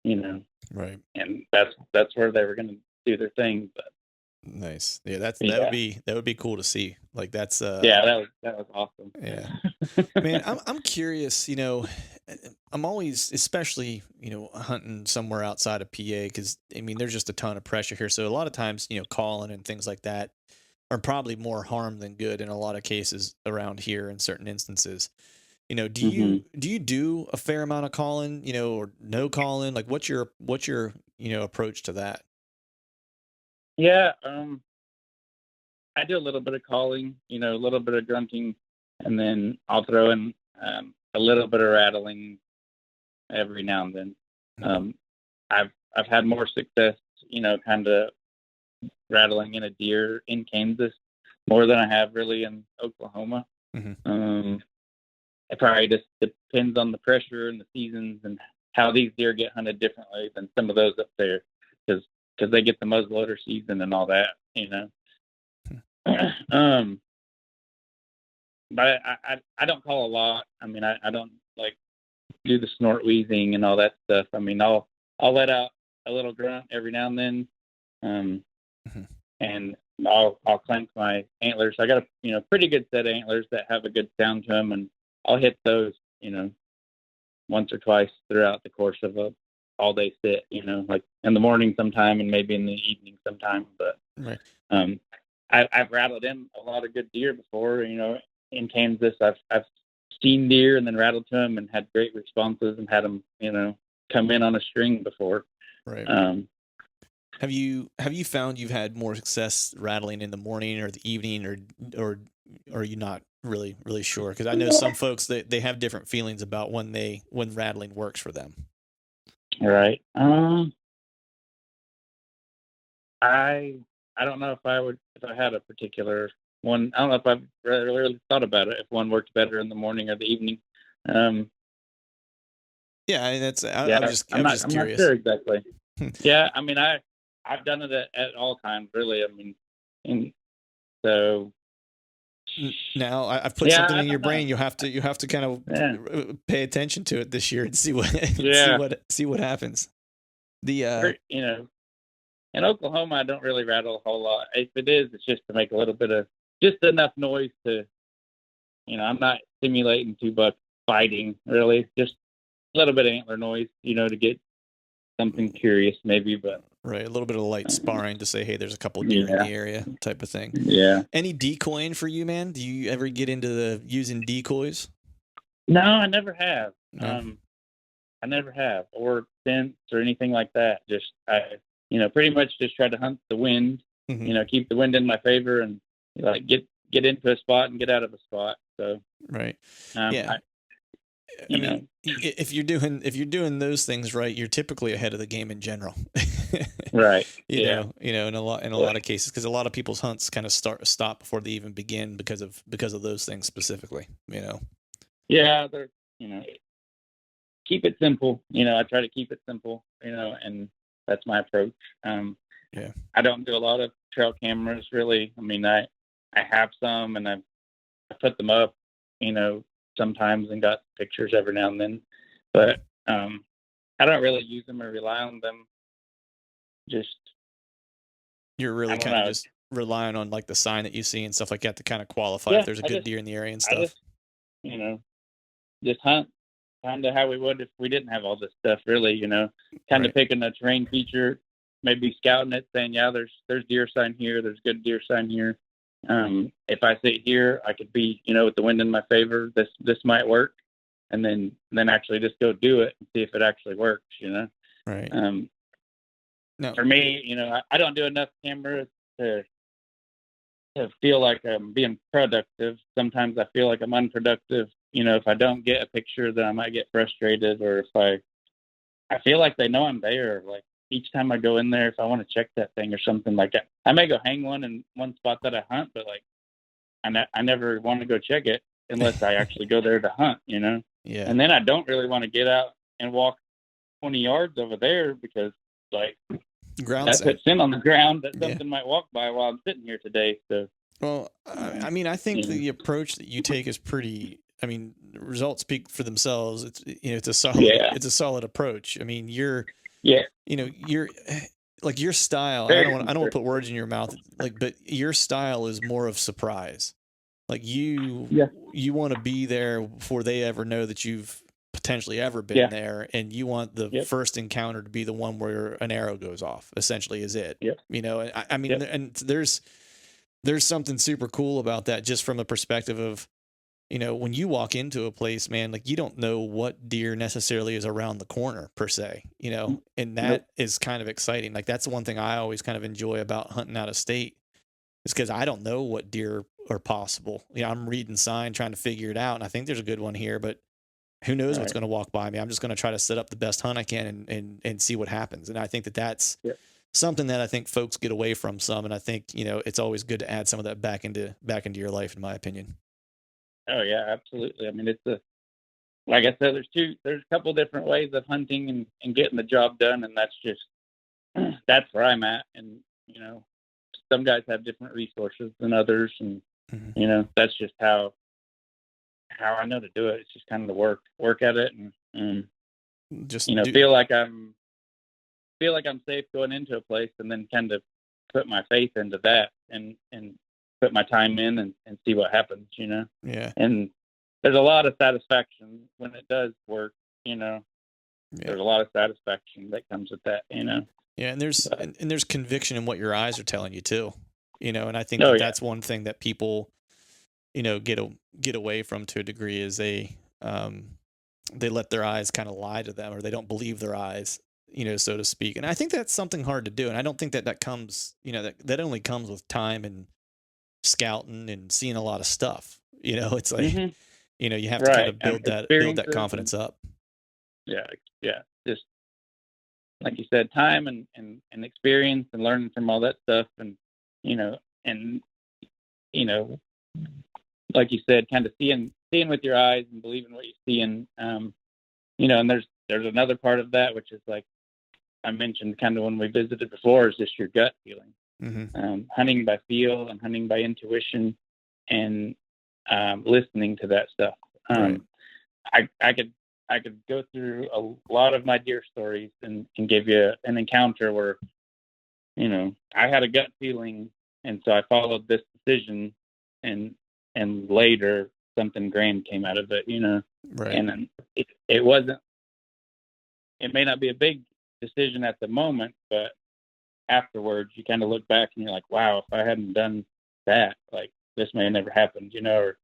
and right. And that's where they were going to do their thing. But nice. Yeah, that would be cool to see. Like that's that was awesome. Yeah. Man, I'm curious, I'm always, especially, hunting somewhere outside of PA, because I mean there's just a ton of pressure here. So a lot of times, calling and things like that are probably more harm than good in a lot of cases around here in certain instances. Do you do a fair amount of calling, or no calling? Like what's your approach to that? Yeah, I do a little bit of calling, a little bit of grunting, and then I'll throw in a little bit of rattling every now and then. I've had more success, kind of rattling in a deer in Kansas more than I have really in Oklahoma. It probably just depends on the pressure and the seasons and how these deer get hunted differently than some of those up there, because they get the muzzleloader season and all that, But I don't call a lot. I mean, I don't like do the snort wheezing and all that stuff. I mean, I'll let out a little grunt every now and then, and I'll clank my antlers. I got a pretty good set of antlers that have a good sound to them, and I'll hit those once or twice throughout the course of a all day sit. Like in the morning sometime and maybe in the evening sometime. But I've rattled in a lot of good deer before. In Kansas, I've seen deer and then rattled to them and had great responses and had them come in on a string before. Right. Have you found you've had more success rattling in the morning or the evening, or are you not really sure? Because I know some folks that they have different feelings about when rattling works for them. Right. I don't know if I had a particular one. I don't know if I've really thought about it, if one worked better in the morning or the evening. Yeah, I'm just I'm curious. not sure exactly. Yeah, I mean, I've done it at all times, really. I mean, and so now I've put something in your brain. You have to kind of pay attention to it this year and see what see what happens. In Oklahoma, I don't really rattle a whole lot. If it is, it's just to make a little bit of just enough noise to, I'm not simulating two bucks fighting really, just a little bit of antler noise, to get something curious maybe, but right, a little bit of light sparring to say, hey, there's a couple deer in the area type of thing. Yeah. Any decoying for you, man? Do you ever get into using decoys? No, I never have. No. I never have, or scents or anything like that. Just I pretty much just try to hunt the wind, keep the wind in my favor and get into a spot and get out of a spot. So, right. Yeah. I mean, if you're doing those things right, you're typically ahead of the game in general. Right. You know, in a lot of cases, because a lot of people's hunts kind of stop before they even begin because of those things specifically. Yeah, they're keep it simple. I try to keep it simple. And that's my approach. I don't do a lot of trail cameras really. I mean, I have some and I put them up, sometimes and got pictures every now and then, but I don't really use them or rely on them. Just you're really kind of just relying on like the sign that you see and stuff like that to kind of qualify if there's a good deer in the area and stuff. Just hunt kind of how we would if we didn't have all this stuff really, kind of picking a terrain feature, maybe scouting it, saying, yeah, there's deer sign here, there's good deer sign here. If I sit here, I could be, with the wind in my favor, this might work. And then actually just go do it and see if it actually works, Right. No. For me, I don't do enough cameras to feel like I'm being productive. Sometimes I feel like I'm unproductive. If I don't get a picture, then I might get frustrated, or if I feel like they know I'm there. Like each time I go in there, if I want to check that thing or something like that, I may go hang one in one spot that I hunt, but like I never want to go check it unless I actually go there to hunt, Yeah. And then I don't really want to get out and walk 20 yards over there because like that puts scent on the ground that something might walk by while I'm sitting here today. So, well, I mean, I think the approach that you take is pretty. I mean, results speak for themselves. It's a solid approach. I mean, you're like your style. I don't want to put words in your mouth, but your style is more of surprise. Like you want to be there before they ever know that you've potentially ever been there, and you want the first encounter to be the one where an arrow goes off. Essentially, is it? I mean, and there's something super cool about that, just from the perspective of, when you walk into a place, man, like you don't know what deer necessarily is around the corner per se, and that is kind of exciting. Like that's the one thing I always kind of enjoy about hunting out of state, is because I don't know what deer are possible. I'm reading sign, trying to figure it out, and I think there's a good one here, but who knows what's going to walk by me. I'm just going to try to set up the best hunt I can and see what happens. And I think that's something that I think folks get away from some. And I think, it's always good to add some of that back into your life, in my opinion. Oh yeah, absolutely. I mean, like I said, there's a couple different ways of hunting and getting the job done. And that's where I'm at. And, some guys have different resources than others. And, that's just how I know to do it. It's just kind of the work at it, and just feel like I'm safe going into a place, and then kind of put my faith into that, and put my time in and see what happens. Yeah. And there's a lot of satisfaction when it does work. Yeah. There's a lot of satisfaction that comes with that. Yeah, and there's conviction in what your eyes are telling you too. And I think that's one thing that people get away from to a degree is they let their eyes kind of lie to them, or they don't believe their eyes, so to speak. And I think that's something hard to do. And I don't think that comes, that only comes with time and scouting and seeing a lot of stuff. It's like, you have to kind of build that confidence up. Yeah. Yeah. Just like you said, time and experience and learning from all that stuff. And, like you said, kind of seeing with your eyes and believing what you see. And, and there's another part of that, which is like I mentioned kind of when we visited before, is just your gut feeling. Hunting by feel and hunting by intuition, and listening to that stuff. Right. I could go through a lot of my deer stories and give you an encounter where, I had a gut feeling, and so I followed this decision, and later something grand came out of it, Right. And then it wasn't. It may not be a big decision at the moment, but afterwards you kind of look back and you're like, wow, if I hadn't done that, like this may have never happened, and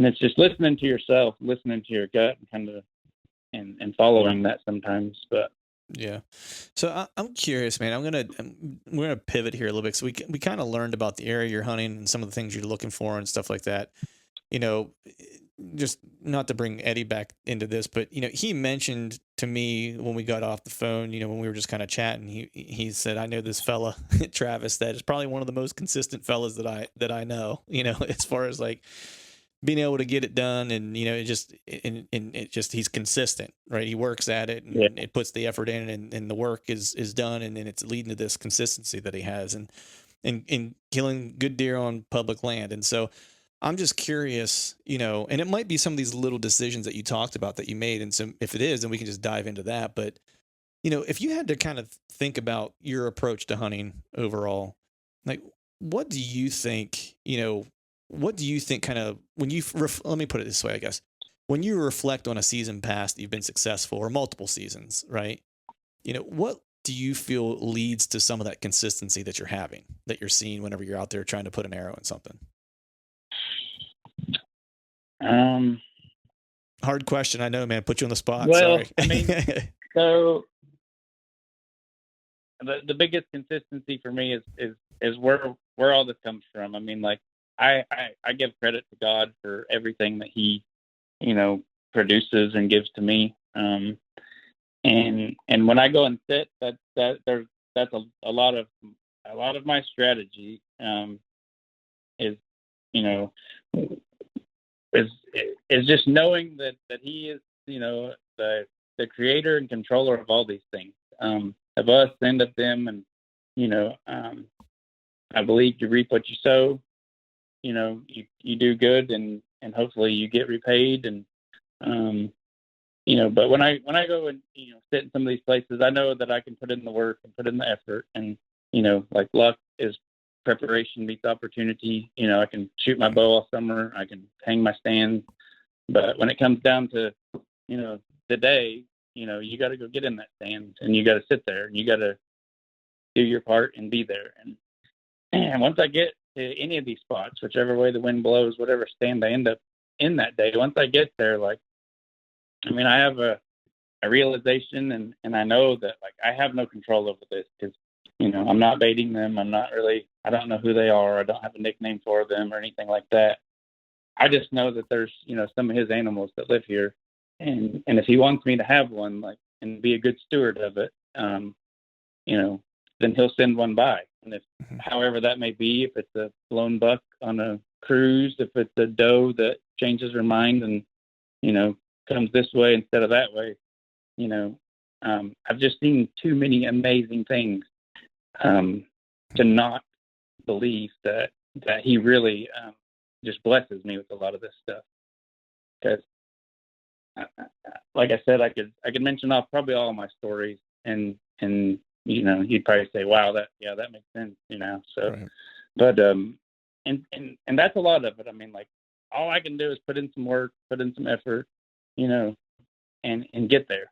it's just listening to yourself, listening to your gut, and kind of and following that sometimes. But yeah, so I'm curious, man. We're gonna pivot here a little bit. So we kind of learned about the area you're hunting and some of the things you're looking for and stuff like that. Just not to bring Eddie back into this, but he mentioned to me when we got off the phone, when we were just kind of chatting, he said, I know this fella, Travis, that is probably one of the most consistent fellas that I know, as far as like being able to get it done. And, he's consistent, right? He works at it, and it puts the effort in, and the work is done. And then it's leading to this consistency that he has and killing good deer on public land. And so I'm just curious, and it might be some of these little decisions that you talked about that you made. And so if it is, then we can just dive into that. But, if you had to kind of think about your approach to hunting overall, like, what do you think, kind of when you, let me put it this way, I guess, when you reflect on a season past that you've been successful, or multiple seasons, right? What do you feel leads to some of that consistency that you're seeing whenever you're out there trying to put an arrow in something? Hard question, I know, man. Put you on the spot. Well, Sorry. I mean, so the biggest consistency for me is where all this comes from. I mean, like I give credit to God for everything that He, produces and gives to me. And when I go and sit, that's a lot of my strategy. Is is just knowing that He is, the creator and controller of all these things, of us and of them. And, I believe you reap what you sow. You do good, and hopefully you get repaid. And, but when I go and, sit in some of these places, I know that I can put in the work and put in the effort. And, like luck is preparation meets opportunity. I can shoot my bow all summer. I can hang my stand. But when it comes down to, the day, you got to go get in that stand, and you got to sit there, and you got to do your part and be there. And once I get to any of these spots, whichever way the wind blows, whatever stand I end up in that day, once I get there, like, I mean, I have a realization, and I know that, like, I have no control over this, because, I'm not baiting them. I don't know who they are. I don't have a nickname for them or anything like that. I just know that there's, some of his animals that live here. And if he wants me to have one, like, and be a good steward of it, then he'll send one by. And if, however that may be, if it's a lone buck on a cruise, if it's a doe that changes her mind and, comes this way instead of that way, I've just seen too many amazing things to not believe that he really just blesses me with a lot of this stuff. Because, like I said, I could mention off probably all my stories, and you'd probably say, "Wow, that makes sense," So, right. But and that's a lot of it. I mean, like, all I can do is put in some work, put in some effort, and get there.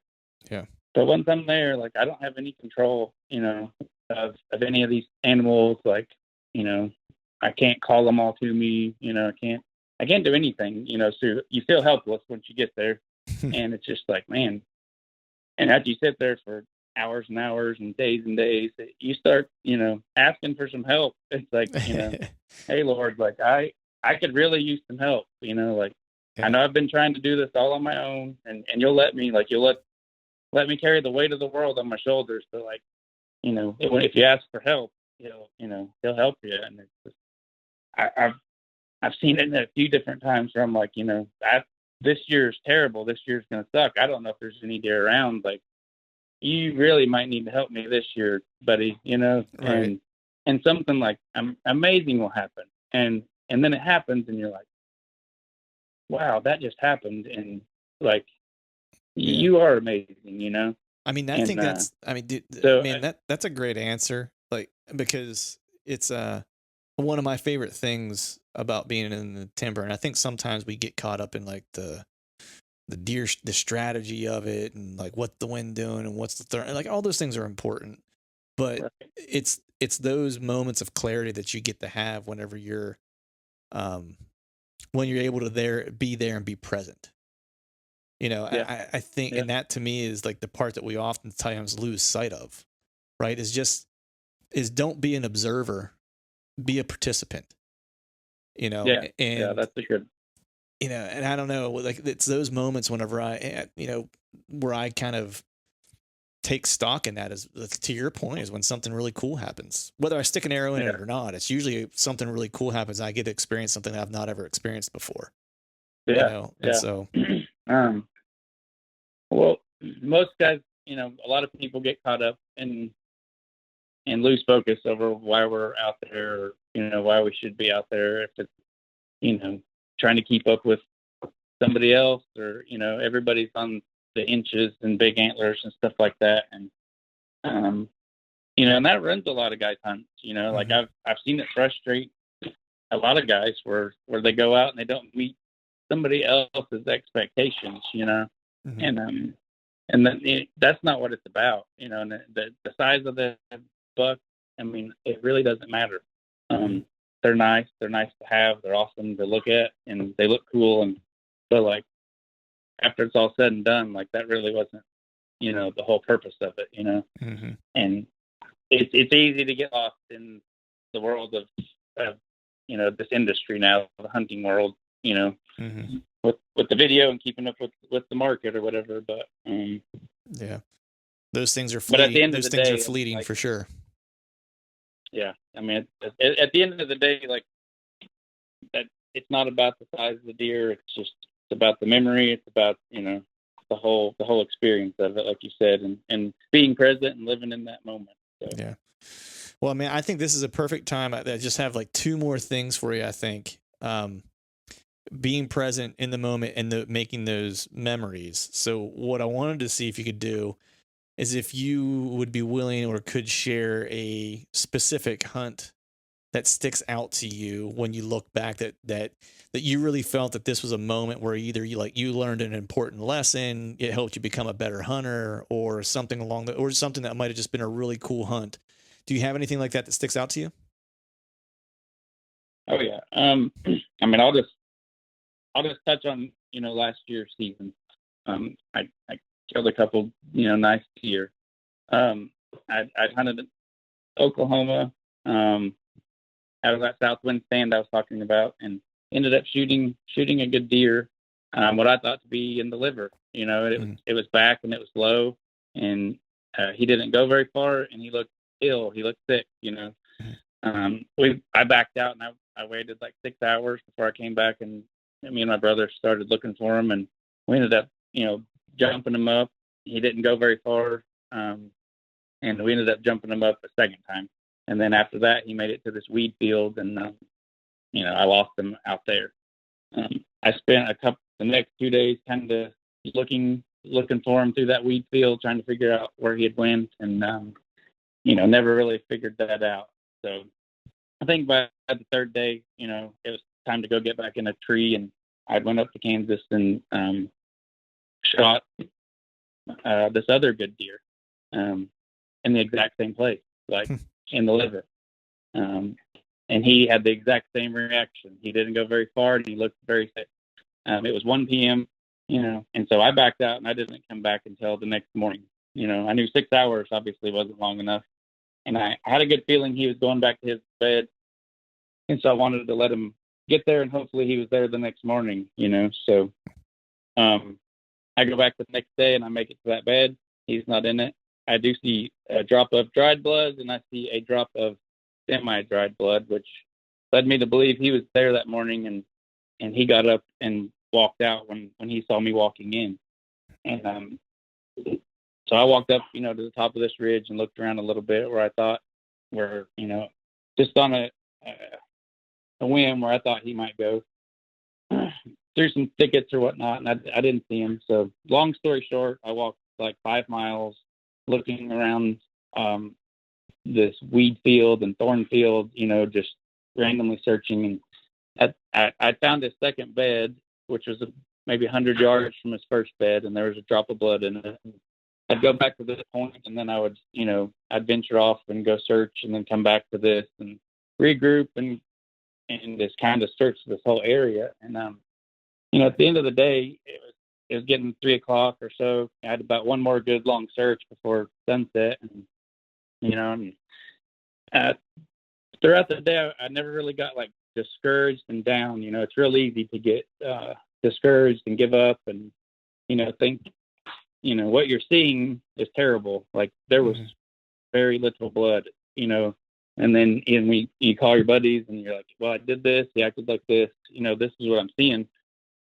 Yeah. But once I'm there, like, I don't have any control, of any of these animals. Like, I can't call them all to me. I can't do anything. So you feel helpless once you get there, and it's just like, man. And after you sit there for hours and hours and days, you start, asking for some help. It's like, hey, Lord, like, I could really use some help. Like, yeah. I know I've been trying to do this all on my own, and you'll let me, like, let me carry the weight of the world on my shoulders. So, like, if you ask for help, he'll help you. And it's just, I've seen it a few different times where I'm like, this year's terrible. This year's going to suck. I don't know if there's any deer around. Like, you really might need to help me this year, buddy, right. and something like amazing will happen. And then it happens and you're like, wow, that just happened. And like, you are amazing, I mean, I think that's, that's a great answer. Like, because it's, one of my favorite things about being in the timber. And I think sometimes we get caught up in like the strategy of it and like what the wind doing and what's the like all those things are important, but right. it's those moments of clarity that you get to have whenever you're, when you're able to be there and be present. Yeah. I think, yeah. And that to me is like the part that we oftentimes lose sight of, right? Is don't be an observer, be a participant, Yeah. And yeah, that's a good, and I don't know, like it's those moments whenever where I kind of take stock in that, is to your point, is when something really cool happens, whether I stick an arrow in it or not. It's usually something really cool happens. I get to experience something that I've not ever experienced before. Yeah. And so, well, most guys, a lot of people get caught up and lose focus over why we're out there, or, why we should be out there. If it's, trying to keep up with somebody else, or, everybody's on the inches and big antlers and stuff like that. And, and that runs a lot of guys' hunts, mm-hmm. Like I've seen it frustrate a lot of guys where they go out and they don't meet somebody else's expectations, mm-hmm. And then that's not what it's about, and the size of the buck, I mean, it really doesn't matter. They're nice to have, they're awesome to look at, and they look cool. But like, after it's all said and done, like, that really wasn't, the whole purpose of it, mm-hmm. And it's easy to get lost in the world of this industry now, the hunting world, mm-hmm. with the video and keeping up with the market or whatever. But yeah, those things are fleeting. But at the end of the day, are fleeting, like, for sure. Yeah, I mean, at the end of the day, like, that, it's not about the size of the deer. It's about the memory. It's about, the whole experience of it, like you said, and being present and living in that moment. So. Yeah. Well, I mean, I think this is a perfect time. I just have like two more things for you. I think, being present in the moment and making those memories. So what I wanted to see if you could do is if you would be willing or could share a specific hunt that sticks out to you when you look back, that you really felt that this was a moment where either you learned an important lesson, it helped you become a better hunter, or something or something that might have just been a really cool hunt. Do you have anything like that sticks out to you? Oh yeah. I mean, I'll just touch on, last year's season. I killed a couple, nice deer. I'd hunted Oklahoma, out of that southwind stand I was talking about, and ended up shooting a good deer, what I thought to be in the liver. It was back and it was low, and he didn't go very far, and he looked ill. He looked sick. I backed out, and I waited like 6 hours before I came back, and me and my brother started looking for him, and we ended up jumping him up. He didn't go very far, and we ended up jumping him up a second time. And then after that, he made it to this weed field, and I lost him out there. I spent the next 2 days kind of looking for him through that weed field, trying to figure out where he had went, and never really figured that out. So I think by the third day, it was time to go get back in a tree, and I went up to Kansas and shot this other good deer in the exact same place, like in the liver. And he had the exact same reaction. He didn't go very far, and he looked very sick. It was 1 p.m., and so I backed out, and I didn't come back until the next morning. I knew 6 hours obviously wasn't long enough, and I had a good feeling he was going back to his bed, and so I wanted to let him get there, and hopefully he was there the next morning. So I go back the next day, and I make it to that bed. He's not in it. I do see a drop of dried blood, and I see a drop of semi-dried blood, which led me to believe he was there that morning, and he got up and walked out when he saw me walking in. And so I walked up, to the top of this ridge and looked around a little bit where I thought, just on a whim where I thought he might go through some thickets or whatnot, and I didn't see him. So long story short, I walked like 5 miles looking around this weed field and thorn field, just randomly searching. And I found his second bed, which was maybe 100 yards from his first bed, and there was a drop of blood in it. I'd go back to this point, and then I would, I'd venture off and go search, and then come back to this and regroup and just kind of search this whole area. And at the end of the day, it was getting 3 o'clock or so. I had about one more good long search before sunset, and throughout the day, I never really got like discouraged and down. It's real easy to get discouraged and give up, and think what you're seeing is terrible. Like there was very little blood, and then you call your buddies and you're like, well, I did this, he acted like this, this is what I'm seeing.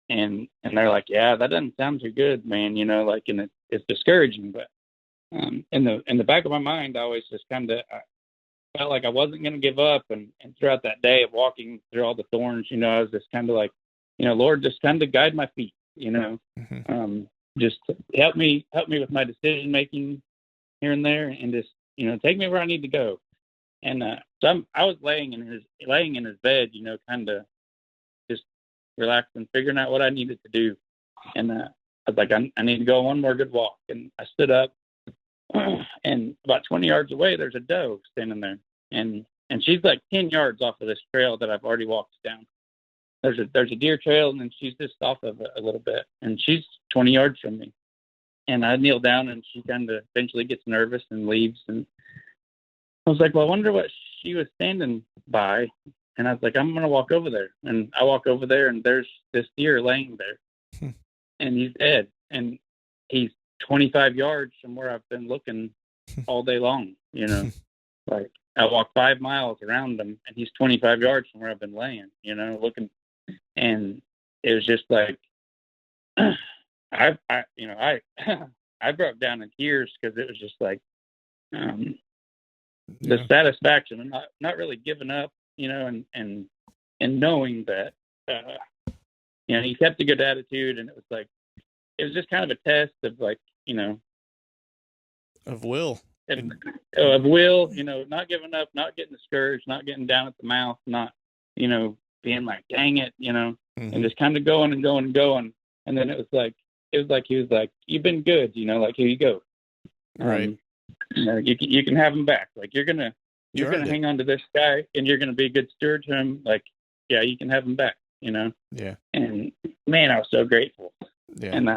And they're like, yeah, that doesn't sound too good, man. And it's discouraging. But in the back of my mind, I always just kind of felt like I wasn't going to give up. And throughout that day of walking through all the thorns, I was just kind of like, Lord, just kind of guide my feet, just help me with my decision making here and there, and just take me where I need to go. And so I was laying in his bed, kind of just relaxing, figuring out what I needed to do. And I was like, I need to go one more good walk. And I stood up, and about 20 yards away, there's a doe standing there, and she's like 10 yards off of this trail that I've already walked down. There's a deer trail, and then she's just off of it a little bit, and she's 20 yards from me. And I kneel down, and she kind of eventually gets nervous and leaves. And I was like, well, I wonder what she was standing by. And I was like, I'm going to walk over there. And I walk over there, and there's this deer laying there. And he's dead. And he's 25 yards from where I've been looking all day long, Like I walked 5 miles around him, and he's 25 yards from where I've been laying, looking. And it was just like, I broke down in tears, because it was just like the satisfaction and not really giving up, and knowing that he kept a good attitude, and it was just kind of a test of like of will, not giving up, not getting discouraged, not getting down at the mouth, not being like, dang it, and just kind of going and going and going. And then it was like he was like, you've been good, like, here you go. Right. You can have him back. Like you're gonna hang on to this guy, and you're gonna be a good steward to him. Like, yeah, you can have him back. Yeah. And man, I was so grateful. Yeah. And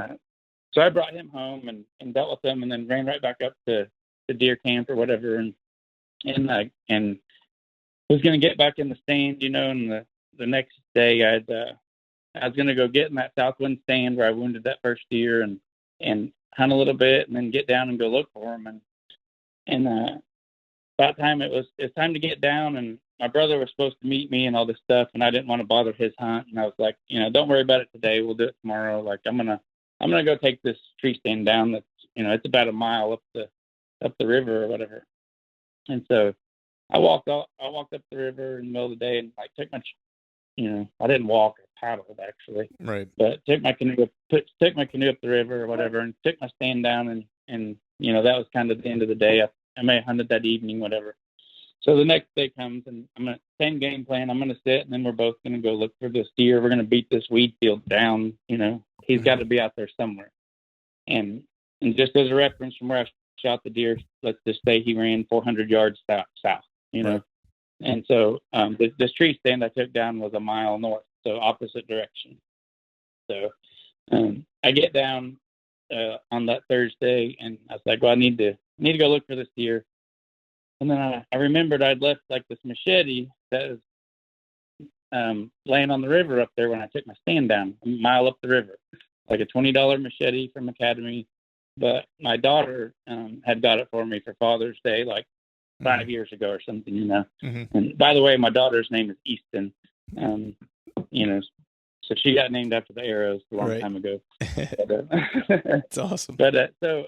so I brought him home and dealt with him, and then ran right back up to the deer camp or whatever. And and was going to get back in the stand, and the next day I was going to go get in that southwind stand where I wounded that first deer and hunt a little bit and then get down and go look for him. And about time it's time to get down, and my brother was supposed to meet me and all this stuff, and I didn't want to bother his hunt. And I was like, don't worry about it today. We'll do it tomorrow. Like I'm going to go take this tree stand down. That's, it's about a mile up the river or whatever. And so I walked up the river in the middle of the day and like took my, I didn't walk, I paddled actually, Right. but took my canoe up the river or whatever, and took my stand down, and that was kind of the end of the day. I may have hunted that evening, whatever. So the next day comes, and same game plan. I'm gonna sit, and then we're both gonna go look for this deer. We're gonna beat this weed field down. He's got to be out there somewhere. And just as a reference, from where I shot the deer, let's just say he ran 400 yards south. Right. And so this tree stand I took down was a mile north, so opposite direction. So I get down on that Thursday, and I was like, well, I need to go look for this deer. And then I remembered I'd left like this machete that was laying on the river up there when I took my stand down a mile up the river, like a $20 machete from Academy. But my daughter had got it for me for Father's Day, like 5 years ago or something, Mm-hmm. And by the way, my daughter's name is Easton, so she got named after the arrows a long time ago. That's awesome. But so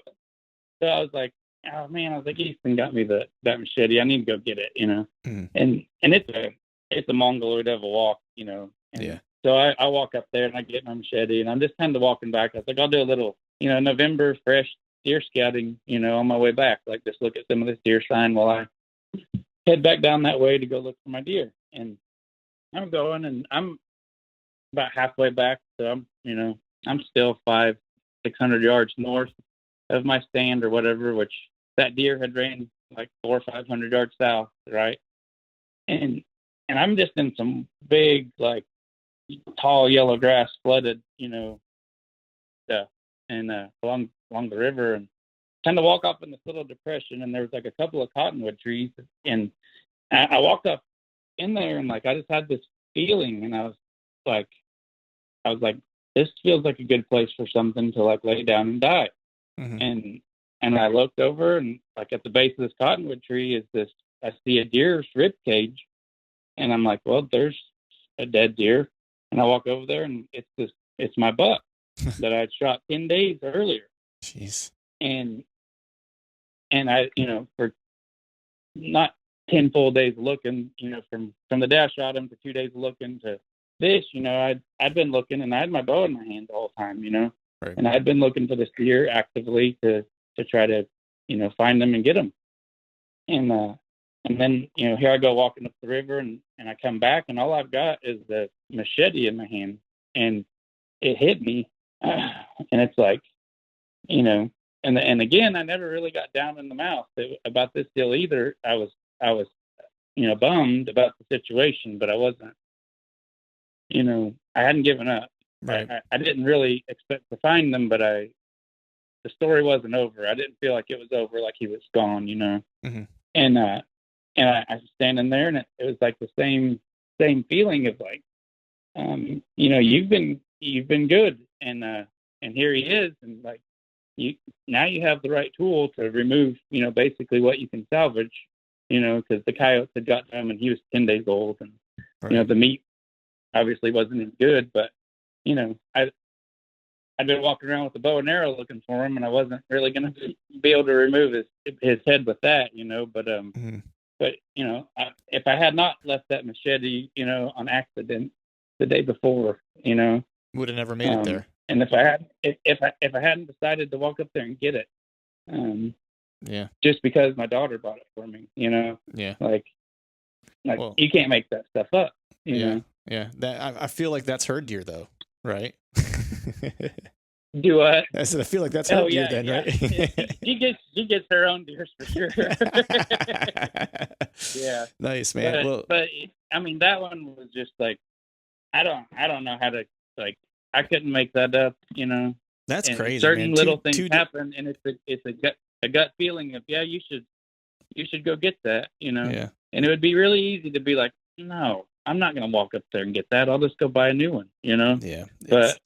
I was like, oh man, Easton got me that machete. I need to go get it, Mm-hmm. And it's a mongoloid of a walk, And yeah. So I walk up there and I get my machete, and I'm just kind of walking back. I was like, I'll do a little, November fresh deer scouting, on my way back. Like just look at some of this deer sign while I head back down that way to go look for my deer. And I'm going, and I'm about halfway back, so I'm still 500-600 yards north of my stand or whatever, which that deer had ran like 400 or 500 yards south, right? And I'm just in some big, like, tall yellow grass, flooded, stuff, and along the river, and kind of walk up in this little depression, and there was like a couple of cottonwood trees, and I walked up in there, and like I just had this feeling, and I was like, this feels like a good place for something to like lay down and die. Mm-hmm. And I looked over, and like at the base of this cottonwood tree is this, I see a deer's rib cage, and I'm like, well, there's a dead deer. And I walk over there, and it's my buck that I had shot 10 days earlier. Jeez. And I, for not 10 full days looking, from the day I shot him to 2 days looking to this, I'd been looking, and I had my bow in my hand the whole time, Right. And I'd been looking for this deer actively to try to, find them and get them. And then, here I go walking up the river, and I come back, and all I've got is the machete in my hand, and it hit me. And it's like, and again, I never really got down in the mouth about this deal either. I was, bummed about the situation, but I wasn't, I hadn't given up. Right. I didn't really expect to find them, but the story wasn't over. I didn't feel like it was over, like he was gone, Mm-hmm. And I was standing there, and it was like the same feeling of like, you've been good, and here he is, and like now you have the right tool to remove, basically what you can salvage, because the coyotes had got to him, and he was 10 days old, and Right. the meat obviously wasn't as good, but I'd been walking around with a bow and arrow looking for him, and I wasn't really going to be able to remove his head with that, but Mm-hmm. but if I had not left that machete, on accident the day before, Would have never made it there. and if I hadn't decided to walk up there and get it, Yeah. just because my daughter bought it for me, Yeah. like Well, you can't make that stuff up, yeah. know. Yeah. That I feel like that's her deer though, right? Do what? I said I feel like that's her deer then, yeah. right? She gets her own deers for sure. Yeah. Nice, man. But I mean, that one was just like, I don't know how to, like, I couldn't make that up, That's and crazy. certain man. little things happen, and it's a gut feeling of, yeah, you should you should go get that, Yeah. And it would be really easy to be like, no, I'm not going to walk up there and get that. I'll just go buy a new one, Yeah. But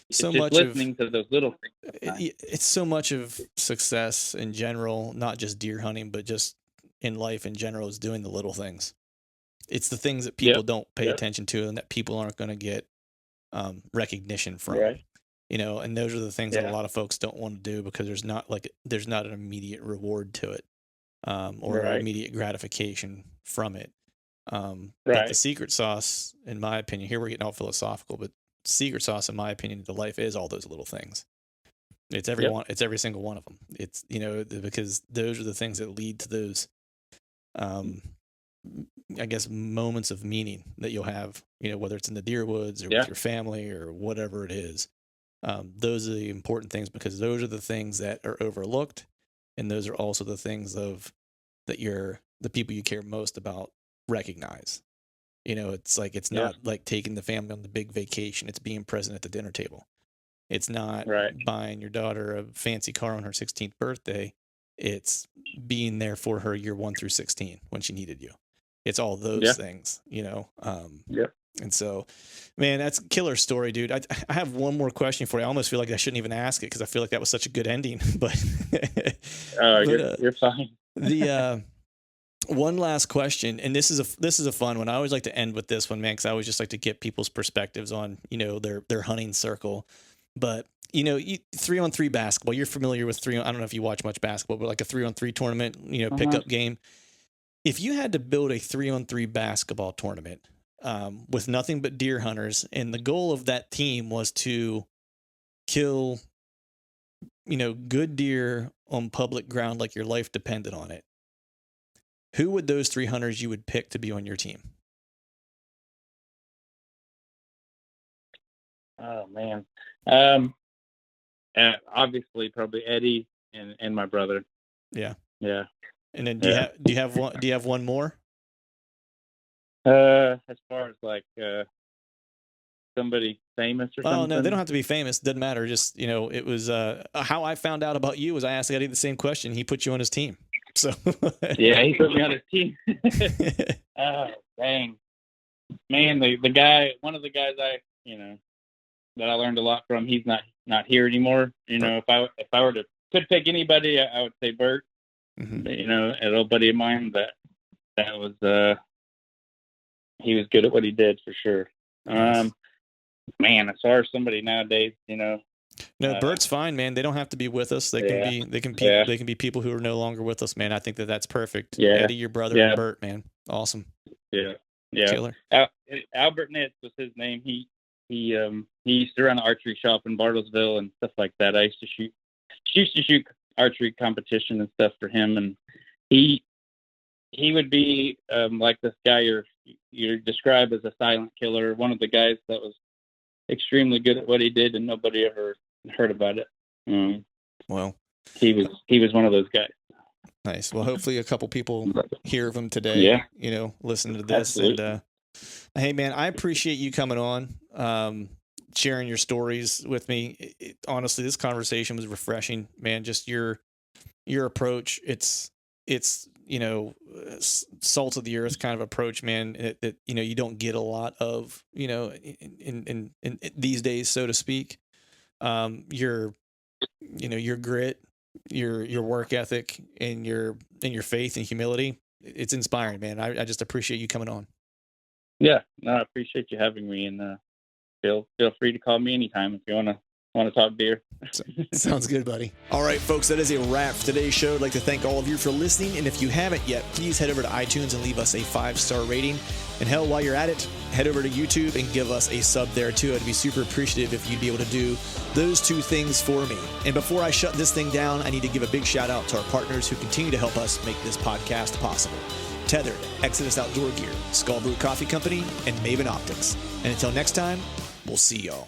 it's so just much listening to those little things. it's so much of success in general, not just deer hunting, but just in life in general, is doing the little things. It's the things that people don't pay attention to and that people aren't going to get recognition from. Right. And those are the things that a lot of folks don't want to do because there's not an immediate reward to it, or an immediate gratification from it. But the secret sauce, in my opinion, here we're getting all philosophical, but secret sauce, in my opinion, to life is all those little things. It's it's every single one of them. It's, because those are the things that lead to those, I guess, moments of meaning that you'll have, whether it's in the deer woods or with your family or whatever it is. Those are the important things because those are the things that are overlooked. And those are also the things that the people you care most about recognize. It's like, it's not like taking the family on the big vacation. It's being present at the dinner table. It's not buying your daughter a fancy car on her 16th birthday. It's being there for her year 1 through 16 when she needed you. It's all those things, And so, man, that's a killer story, dude. I have one more question for you. I almost feel like I shouldn't even ask it because I feel like that was such a good ending. But you're fine. The one last question, and this is a fun one. I always like to end with this one, man, because I always just like to get people's perspectives on their hunting circle. But 3-on-3 basketball. You're familiar with I don't know if you watch much basketball, but like a 3-on-3 tournament, pickup game. If you had to build a 3-on-3 basketball tournament with nothing but deer hunters, and the goal of that team was to kill, good deer on public ground like your life depended on it, who would those 3 hunters you would pick to be on your team? Oh man. Obviously probably Eddie and my brother. Yeah. Yeah. And then do you have one more? As far as like somebody famous or something? Oh no, they don't have to be famous. Doesn't matter. Just, it was how I found out about you was I asked Eddie the same question. He put you on his team. So yeah, he put me on his team. Oh, dang. Man, the guy, one of the guys that I learned a lot from, he's not here anymore. If I were to could pick anybody, I would say Bert. Mm-hmm. An old buddy of mine that was he was good at what he did for sure. Nice. Man, as far as somebody nowadays, No, Bert's fine, man. They don't have to be with us. They can be people who are no longer with us, man. I think that's perfect. Yeah. Eddie, your brother, and Bert, man. Awesome. Yeah. Killer. Albert Nitz was his name. He used to run an archery shop in Bartlesville and stuff like that. I used to shoot archery competition and stuff for him, and he would be like this guy you're described as a silent killer, one of the guys that was extremely good at what he did and nobody ever heard about it. Well, he was one of those guys. Nice. Well, hopefully a couple people hear of him today, listen to this. Absolutely. And hey man, I appreciate you coming on, sharing your stories with me. Honestly, this conversation was refreshing, man. Just your approach. It's salt of the earth kind of approach, man, that you don't get a lot of, in these days, so to speak. Your grit, your work ethic, and your faith and humility, it's inspiring, man. I just appreciate you coming on. Yeah, no, I appreciate you having me, and feel free to call me anytime if you want to talk deer. Sounds good, buddy. All right, folks, that is a wrap for today's show. I'd like to thank all of you for listening. And if you haven't yet, please head over to iTunes and leave us a 5-star rating. And hell, while you're at it, head over to YouTube and give us a sub there too. I'd be super appreciative if you'd be able to do those 2 things for me. And before I shut this thing down, I need to give a big shout out to our partners who continue to help us make this podcast possible. Tethered, Exodus Outdoor Gear, Skull Brew Coffee Company, and Maven Optics. And until next time, we'll see y'all.